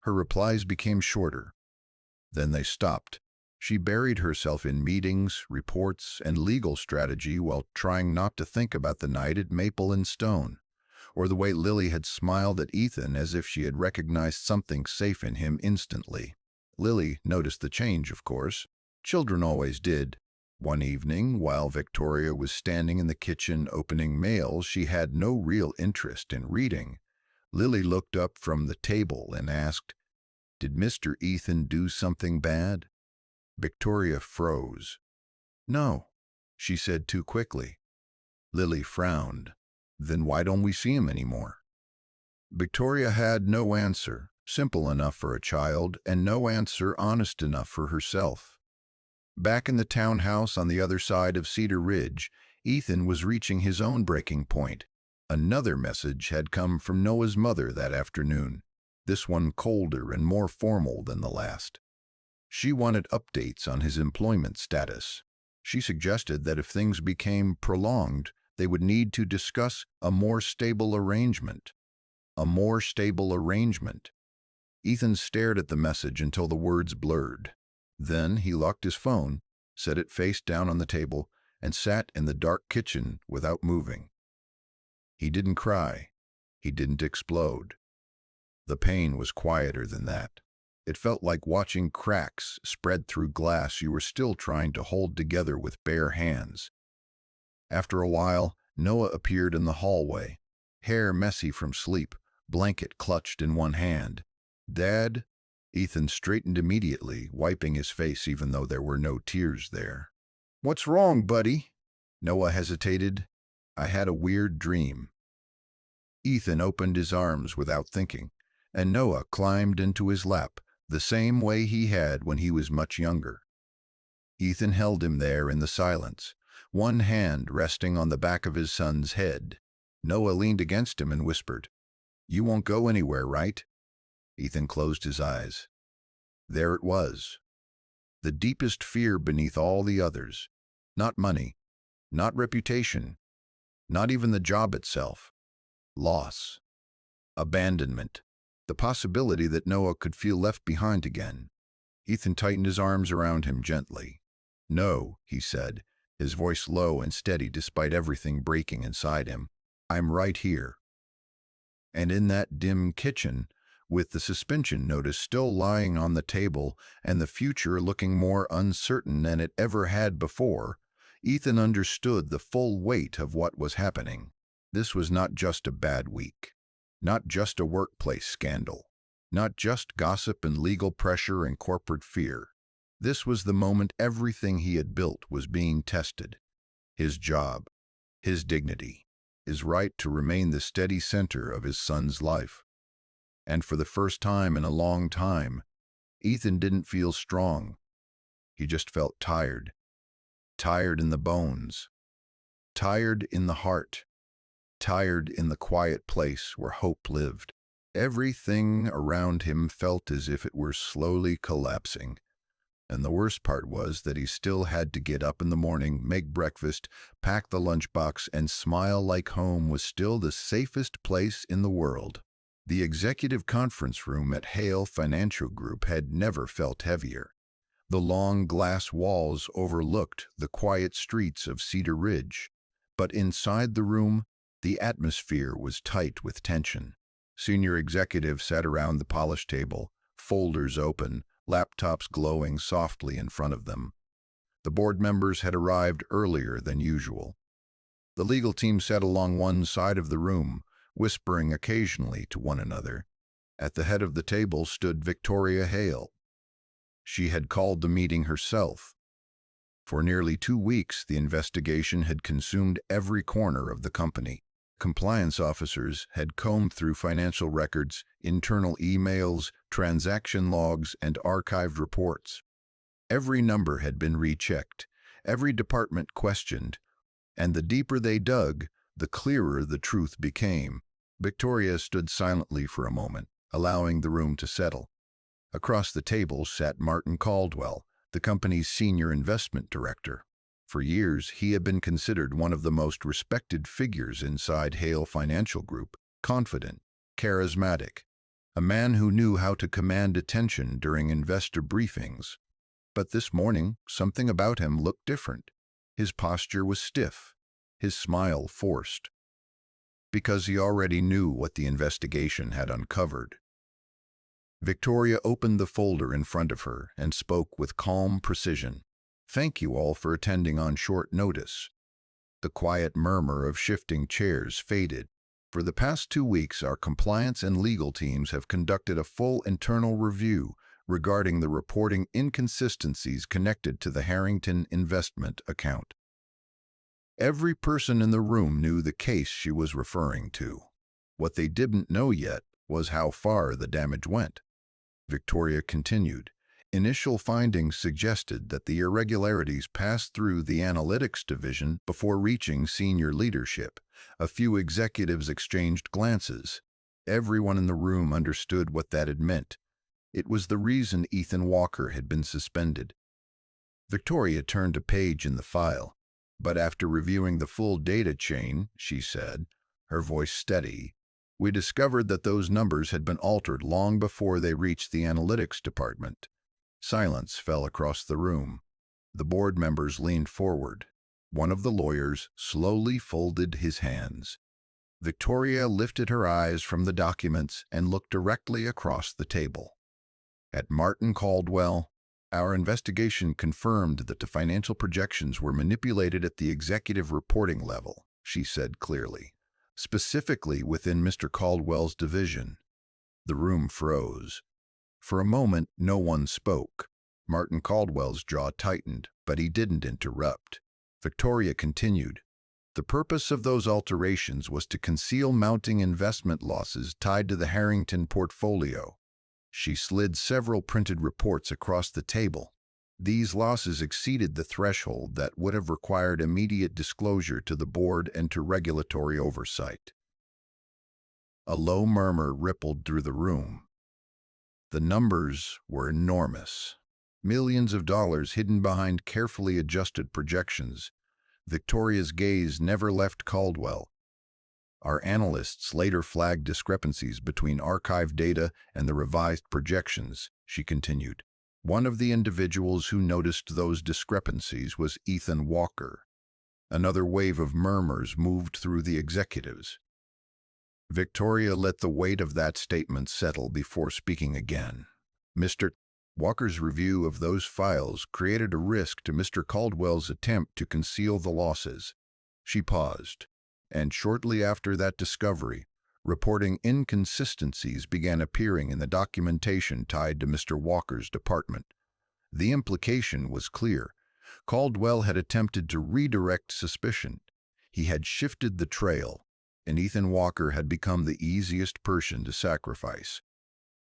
Her replies became shorter. Then they stopped. She buried herself in meetings, reports, and legal strategy while trying not to think about the night at Maple and Stone, or the way Lily had smiled at Ethan as if she had recognized something safe in him instantly. Lily noticed the change, of course. Children always did. One evening, while Victoria was standing in the kitchen opening mail she had no real interest in reading, Lily looked up from the table and asked, "Did Mr. Ethan do something bad?" Victoria froze. "No," she said too quickly. Lily frowned. "Then why don't we see him anymore?" Victoria had no answer. Simple enough for a child, and no answer honest enough for herself. Back in the townhouse on the other side of Cedar Ridge, Ethan was reaching his own breaking point. Another message had come from Noah's mother that afternoon, this one colder and more formal than the last. She wanted updates on his employment status. She suggested that if things became prolonged, they would need to discuss a more stable arrangement. A more stable arrangement. Ethan stared at the message until the words blurred. Then he locked his phone, set it face down on the table, and sat in the dark kitchen without moving. He didn't cry. He didn't explode. The pain was quieter than that. It felt like watching cracks spread through glass you were still trying to hold together with bare hands. After a while, Noah appeared in the hallway, hair messy from sleep, blanket clutched in one hand. "Dad?" Ethan straightened immediately, wiping his face even though there were no tears there. "What's wrong, buddy?" Noah hesitated. "I had a weird dream." Ethan opened his arms without thinking, and Noah climbed into his lap, the same way he had when he was much younger. Ethan held him there in the silence, one hand resting on the back of his son's head. Noah leaned against him and whispered, "You won't go anywhere, right?" Ethan closed his eyes. There it was. The deepest fear beneath all the others. Not money, not reputation, not even the job itself. Loss. Abandonment. The possibility that Noah could feel left behind again. Ethan tightened his arms around him gently. "No," he said, his voice low and steady despite everything breaking inside him. "I'm right here." And in that dim kitchen, with the suspension notice still lying on the table and the future looking more uncertain than it ever had before, Ethan understood the full weight of what was happening. This was not just a bad week, not just a workplace scandal, not just gossip and legal pressure and corporate fear. This was the moment everything he had built was being tested. His job, his dignity, his right to remain the steady center of his son's life. And for the first time in a long time, Ethan didn't feel strong. He just felt tired. Tired in the bones. Tired in the heart. Tired in the quiet place where hope lived. Everything around him felt as if it were slowly collapsing. And the worst part was that he still had to get up in the morning, make breakfast, pack the lunchbox, and smile like home was still the safest place in the world. The executive conference room at Hale Financial Group had never felt heavier. The long glass walls overlooked the quiet streets of Cedar Ridge. But inside the room, the atmosphere was tight with tension. Senior executives sat around the polished table, folders open, laptops glowing softly in front of them. The board members had arrived earlier than usual. The legal team sat along one side of the room, whispering occasionally to one another. At the head of the table stood Victoria Hale. She had called the meeting herself. For nearly 2 weeks, the investigation had consumed every corner of the company. Compliance officers had combed through financial records, internal emails, transaction logs, and archived reports. Every number had been rechecked, every department questioned, and the deeper they dug, the clearer the truth became. Victoria stood silently for a moment, allowing the room to settle. Across the table sat Martin Caldwell, the company's senior investment director. For years, he had been considered one of the most respected figures inside Hale Financial Group, confident, charismatic, a man who knew how to command attention during investor briefings. But this morning, something about him looked different. His posture was stiff, his smile forced, because he already knew what the investigation had uncovered. Victoria opened the folder in front of her and spoke with calm precision. "Thank you all for attending on short notice." The quiet murmur of shifting chairs faded. "For the past 2 weeks, our compliance and legal teams have conducted a full internal review regarding the reporting inconsistencies connected to the Harrington investment account." Every person in the room knew the case she was referring to. What they didn't know yet was how far the damage went. Victoria continued. Initial findings suggested that the irregularities passed through the analytics division before reaching senior leadership. A few executives exchanged glances. Everyone in the room understood what that had meant. It was the reason Ethan Walker had been suspended. Victoria turned a page in the file, but after reviewing the full data chain, she said, her voice steady, we discovered that those numbers had been altered long before they reached the analytics department. Silence fell across the room. The board members leaned forward. One of the lawyers slowly folded his hands. Victoria lifted her eyes from the documents and looked directly across the table. At Martin Caldwell, our investigation confirmed that the financial projections were manipulated at the executive reporting level, she said clearly, specifically within Mr. Caldwell's division. The room froze. For a moment, no one spoke. Martin Caldwell's jaw tightened, but he didn't interrupt. Victoria continued. The purpose of those alterations was to conceal mounting investment losses tied to the Harrington portfolio. She slid several printed reports across the table. These losses exceeded the threshold that would have required immediate disclosure to the board and to regulatory oversight. A low murmur rippled through the room. The numbers were enormous. Millions of dollars hidden behind carefully adjusted projections. Victoria's gaze never left Caldwell. Our analysts later flagged discrepancies between archived data and the revised projections, she continued. One of the individuals who noticed those discrepancies was Ethan Walker. Another wave of murmurs moved through the executives. Victoria let the weight of that statement settle before speaking again. Mr. Walker's review of those files created a risk to Mr. Caldwell's attempt to conceal the losses. She paused, and shortly after that discovery, reporting inconsistencies began appearing in the documentation tied to Mr. Walker's department. The implication was clear. Caldwell had attempted to redirect suspicion. He had shifted the trail, and Ethan Walker had become the easiest person to sacrifice.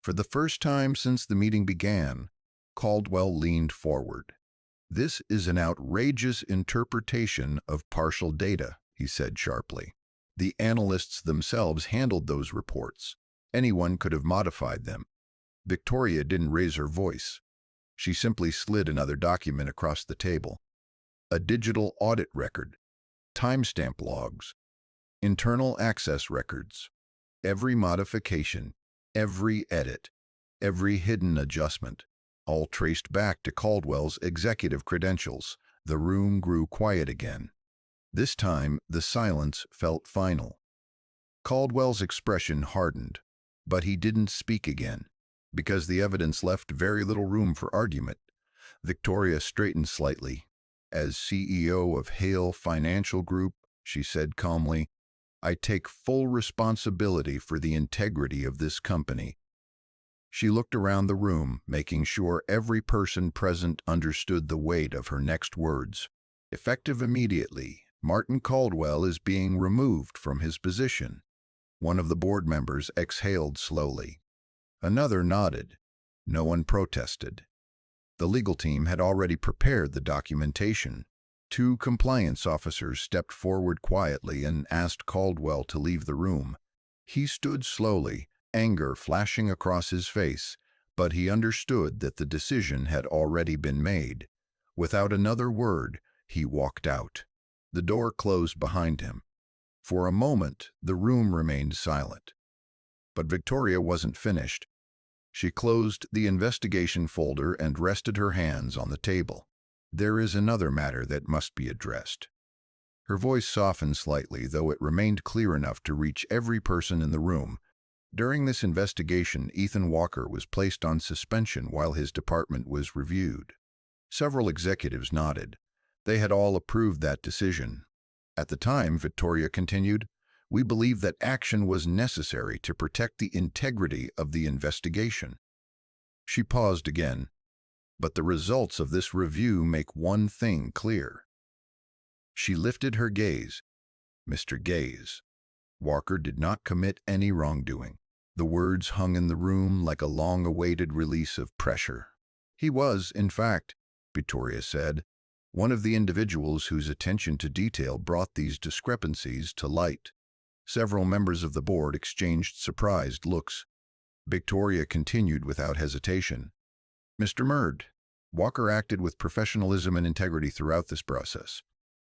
For the first time since the meeting began, Caldwell leaned forward. This is an outrageous interpretation of partial data, he said sharply. The analysts themselves handled those reports. Anyone could have modified them. Victoria didn't raise her voice. She simply slid another document across the table. A digital audit record, timestamp logs, internal access records. Every modification, every edit, every hidden adjustment, all traced back to Caldwell's executive credentials. The room grew quiet again. This time, the silence felt final. Caldwell's expression hardened, but he didn't speak again, because the evidence left very little room for argument. Victoria straightened slightly. As CEO of Hale Financial Group, she said calmly, I take full responsibility for the integrity of this company. She looked around the room, making sure every person present understood the weight of her next words. Effective immediately, Martin Caldwell is being removed from his position. One of the board members exhaled slowly. Another nodded. No one protested. The legal team had already prepared the documentation. 2 compliance officers stepped forward quietly and asked Caldwell to leave the room. He stood slowly, anger flashing across his face, but he understood that the decision had already been made. Without another word, he walked out. The door closed behind him. For a moment, the room remained silent. But Victoria wasn't finished. She closed the investigation folder and rested her hands on the table. There is another matter that must be addressed. Her voice softened slightly, though it remained clear enough to reach every person in the room. During this investigation, Ethan Walker was placed on suspension while his department was reviewed. Several executives nodded. They had all approved that decision. At the time, Victoria continued, we believe that action was necessary to protect the integrity of the investigation. She paused again. But the results of this review make one thing clear. She lifted her gaze. Mr. Gaze, Walker did not commit any wrongdoing. The words hung in the room like a long-awaited release of pressure. He was, in fact, Victoria said, one of the individuals whose attention to detail brought these discrepancies to light. Several members of the board exchanged surprised looks. Victoria continued without hesitation. Mr. Murd, Walker acted with professionalism and integrity throughout this process.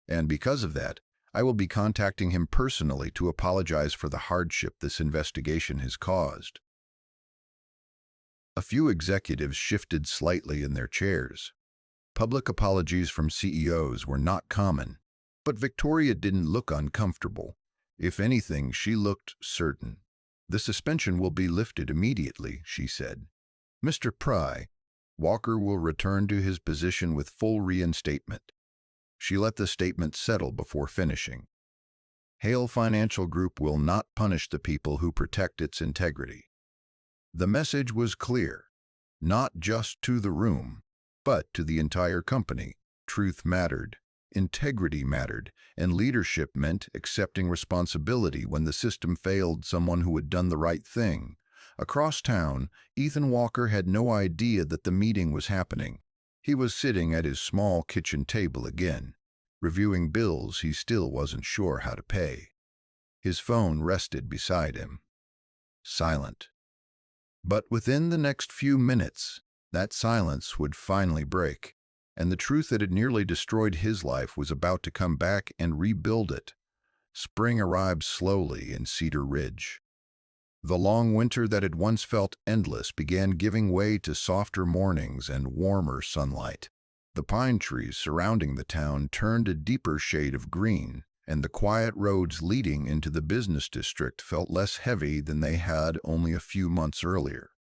And because of that, I will be contacting him personally to apologize for the hardship this investigation has caused. A few executives shifted slightly in their chairs. Public apologies from CEOs were not common, but Victoria didn't look uncomfortable. If anything, she looked certain. The suspension will be lifted immediately, she said. Mr. Pry, Walker will return to his position with full reinstatement. She let the statement settle before finishing. Hale Financial Group will not punish the people who protect its integrity. The message was clear, not just to the room, but to the entire company. Truth mattered, integrity mattered, and leadership meant accepting responsibility when the system failed someone who had done the right thing. Across town, Ethan Walker had no idea that the meeting was happening. He was sitting at his small kitchen table again, reviewing bills he still wasn't sure how to pay. His phone rested beside him. Silent. But within the next few minutes, that silence would finally break, and the truth that had nearly destroyed his life was about to come back and rebuild it. Spring arrived slowly in Cedar Ridge. The long winter that had once felt endless began giving way to softer mornings and warmer sunlight. The pine trees surrounding the town turned a deeper shade of green, and the quiet roads leading into the business district felt less heavy than they had only a few months earlier.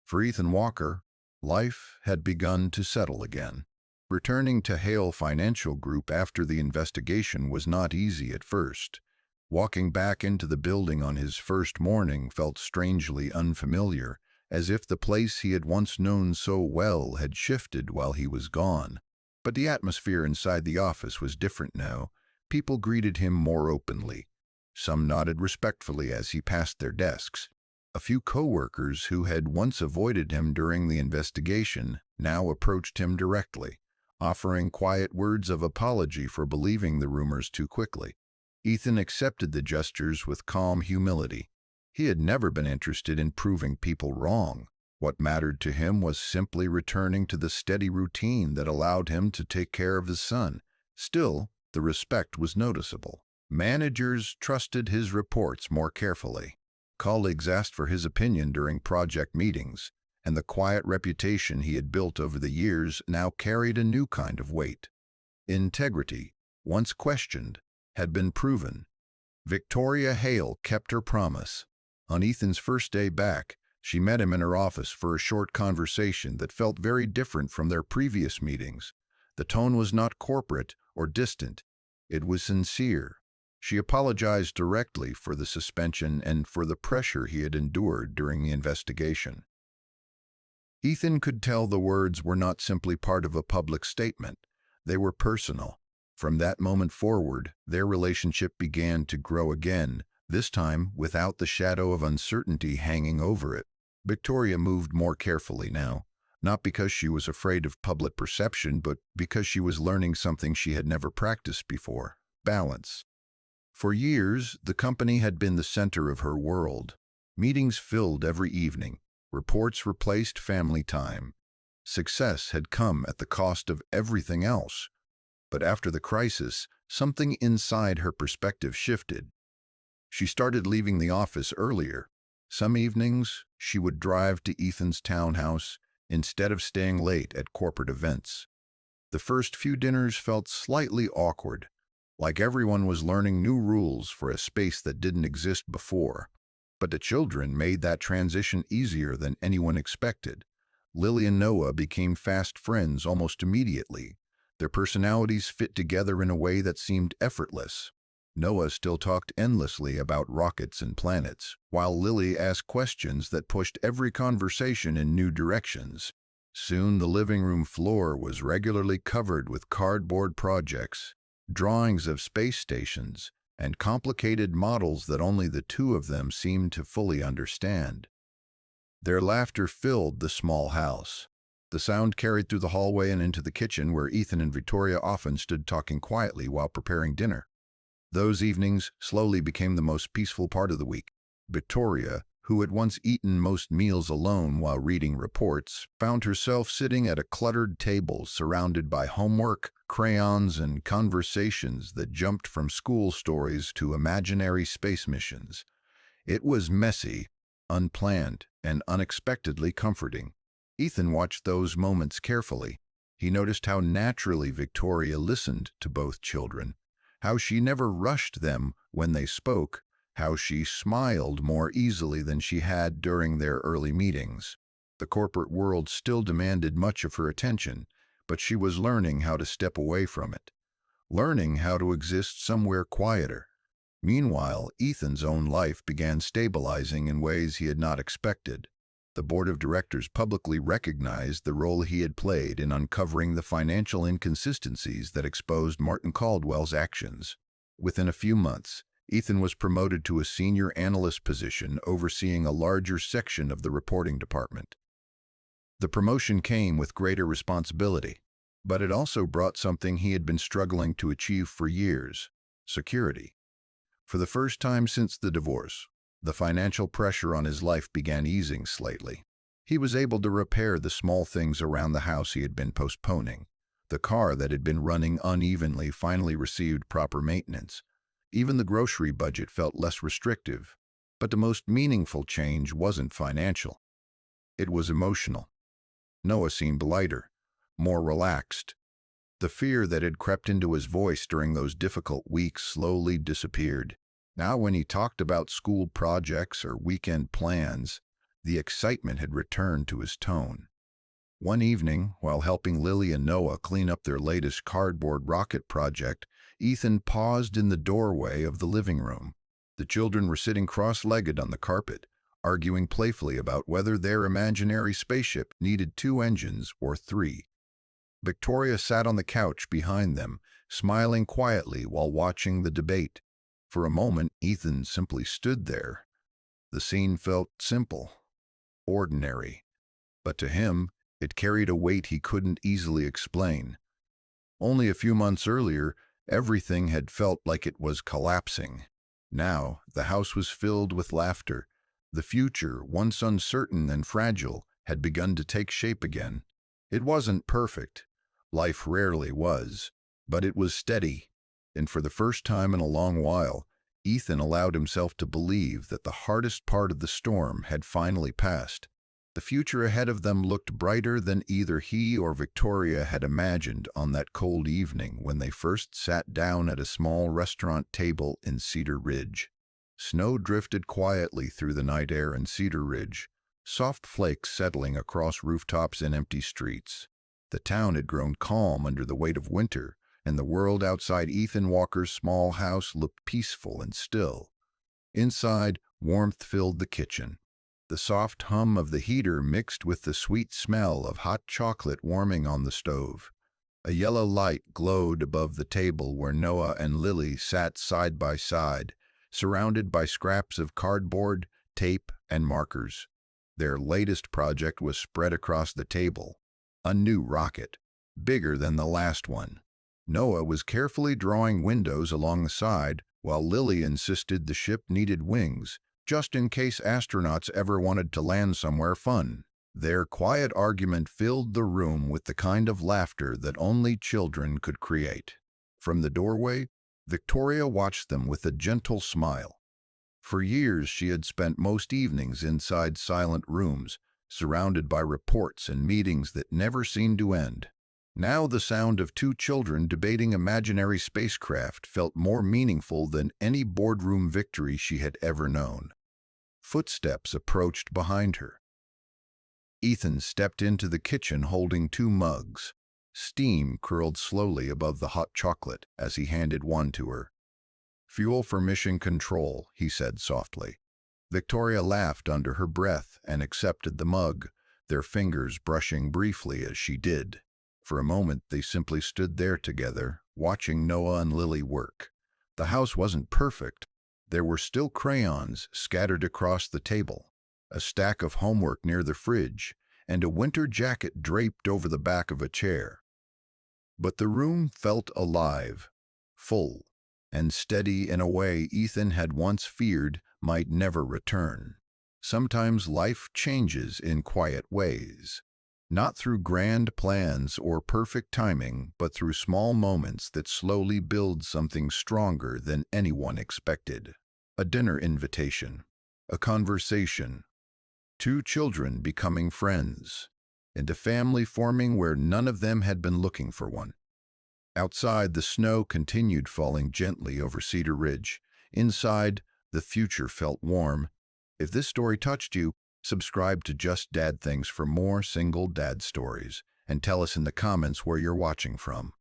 For Ethan Walker, life had begun to settle again. Returning to Hale Financial Group after the investigation was not easy at first. Walking back into the building on his first morning felt strangely unfamiliar, as if the place he had once known so well had shifted while he was gone. But the atmosphere inside the office was different now. People greeted him more openly. Some nodded respectfully as he passed their desks. A few co-workers who had once avoided him during the investigation now approached him directly, offering quiet words of apology for believing the rumors too quickly. Ethan accepted the gestures with calm humility. He had never been interested in proving people wrong. What mattered to him was simply returning to the steady routine that allowed him to take care of his son. Still, the respect was noticeable. Managers trusted his reports more carefully. Colleagues asked for his opinion during project meetings, and the quiet reputation he had built over the years now carried a new kind of weight. Integrity, once questioned, had been proven. Victoria Hale kept her promise. On Ethan's first day back, she met him in her office for a short conversation that felt very different from their previous meetings. The tone was not corporate or distant. It was sincere. She apologized directly for the suspension and for the pressure he had endured during the investigation. Ethan could tell the words were not simply part of a public statement. They were personal. From that moment forward, their relationship began to grow again, this time without the shadow of uncertainty hanging over it. Victoria moved more carefully now, not because she was afraid of public perception, but because she was learning something she had never practiced before: balance. For years, the company had been the center of her world. Meetings filled every evening. Reports replaced family time. Success had come at the cost of everything else. But after the crisis, something inside her perspective shifted. She started leaving the office earlier. Some evenings, she would drive to Ethan's townhouse instead of staying late at corporate events. The first few dinners felt slightly awkward, like everyone was learning new rules for a space that didn't exist before. But the children made that transition easier than anyone expected. Lily and Noah became fast friends almost immediately. Their personalities fit together in a way that seemed effortless. Noah still talked endlessly about rockets and planets, while Lily asked questions that pushed every conversation in new directions. Soon the living room floor was regularly covered with cardboard projects, drawings of space stations, and complicated models that only the two of them seemed to fully understand. Their laughter filled the small house. The sound carried through the hallway and into the kitchen, where Ethan and Victoria often stood talking quietly while preparing dinner. Those evenings slowly became the most peaceful part of the week. Victoria, who had once eaten most meals alone while reading reports, found herself sitting at a cluttered table surrounded by homework, crayons, and conversations that jumped from school stories to imaginary space missions. It was messy, unplanned, and unexpectedly comforting. Ethan watched those moments carefully. He noticed how naturally Victoria listened to both children, how she never rushed them when they spoke, how she smiled more easily than she had during their early meetings. The corporate world still demanded much of her attention, but she was learning how to step away from it, learning how to exist somewhere quieter. Meanwhile, Ethan's own life began stabilizing in ways he had not expected. The board of directors publicly recognized the role he had played in uncovering the financial inconsistencies that exposed Martin Caldwell's actions. Within a few months, Ethan was promoted to a senior analyst position overseeing a larger section of the reporting department. The promotion came with greater responsibility, but it also brought something he had been struggling to achieve for years: security. For the first time since the divorce, the financial pressure on his life began easing slightly. He was able to repair the small things around the house he had been postponing. The car that had been running unevenly finally received proper maintenance. Even the grocery budget felt less restrictive. But the most meaningful change wasn't financial. It was emotional. Noah seemed lighter, more relaxed. The fear that had crept into his voice during those difficult weeks slowly disappeared. Now, when he talked about school projects or weekend plans, the excitement had returned to his tone. One evening, while helping Lily and Noah clean up their latest cardboard rocket project, Ethan paused in the doorway of the living room. The children were sitting cross-legged on the carpet, arguing playfully about whether their imaginary spaceship needed 2 engines or 3. Victoria sat on the couch behind them, smiling quietly while watching the debate. For a moment, Ethan simply stood there. The scene felt simple, ordinary, but to him, it carried a weight he couldn't easily explain. Only a few months earlier, everything had felt like it was collapsing. Now, the house was filled with laughter. The future, once uncertain and fragile, had begun to take shape again. It wasn't perfect. Life rarely was. But it was steady. And for the first time in a long while, Ethan allowed himself to believe that the hardest part of the storm had finally passed. The future ahead of them looked brighter than either he or Victoria had imagined on that cold evening when they first sat down at a small restaurant table in Cedar Ridge. Snow drifted quietly through the night air in Cedar Ridge, soft flakes settling across rooftops and empty streets. The town had grown calm under the weight of winter, and the world outside Ethan Walker's small house looked peaceful and still. Inside, warmth filled the kitchen. The soft hum of the heater mixed with the sweet smell of hot chocolate warming on the stove. A yellow light glowed above the table where Noah and Lily sat side by side, surrounded by scraps of cardboard, tape, and markers. Their latest project was spread across the table: a new rocket, bigger than the last one. Noah was carefully drawing windows along the side, while Lily insisted the ship needed wings, just in case astronauts ever wanted to land somewhere fun. Their quiet argument filled the room with the kind of laughter that only children could create. From the doorway, Victoria watched them with a gentle smile. For years she had spent most evenings inside silent rooms, surrounded by reports and meetings that never seemed to end. Now the sound of 2 children debating imaginary spacecraft felt more meaningful than any boardroom victory she had ever known. Footsteps approached behind her. Ethan stepped into the kitchen holding 2 mugs. Steam curled slowly above the hot chocolate as he handed one to her. "Fuel for mission control," he said softly. Victoria laughed under her breath and accepted the mug, their fingers brushing briefly as she did. For a moment they simply stood there together, watching Noah and Lily work. The house wasn't perfect. There were still crayons scattered across the table, a stack of homework near the fridge, and a winter jacket draped over the back of a chair. But the room felt alive, full, and steady in a way Ethan had once feared might never return. Sometimes life changes in quiet ways, not through grand plans or perfect timing, but through small moments that slowly build something stronger than anyone expected. A dinner invitation, a conversation, two children becoming friends, and a family forming where none of them had been looking for one. Outside, the snow continued falling gently over Cedar Ridge. Inside, the future felt warm. If this story touched you, subscribe to Just Dad Things for more single dad stories, and tell us in the comments where you're watching from.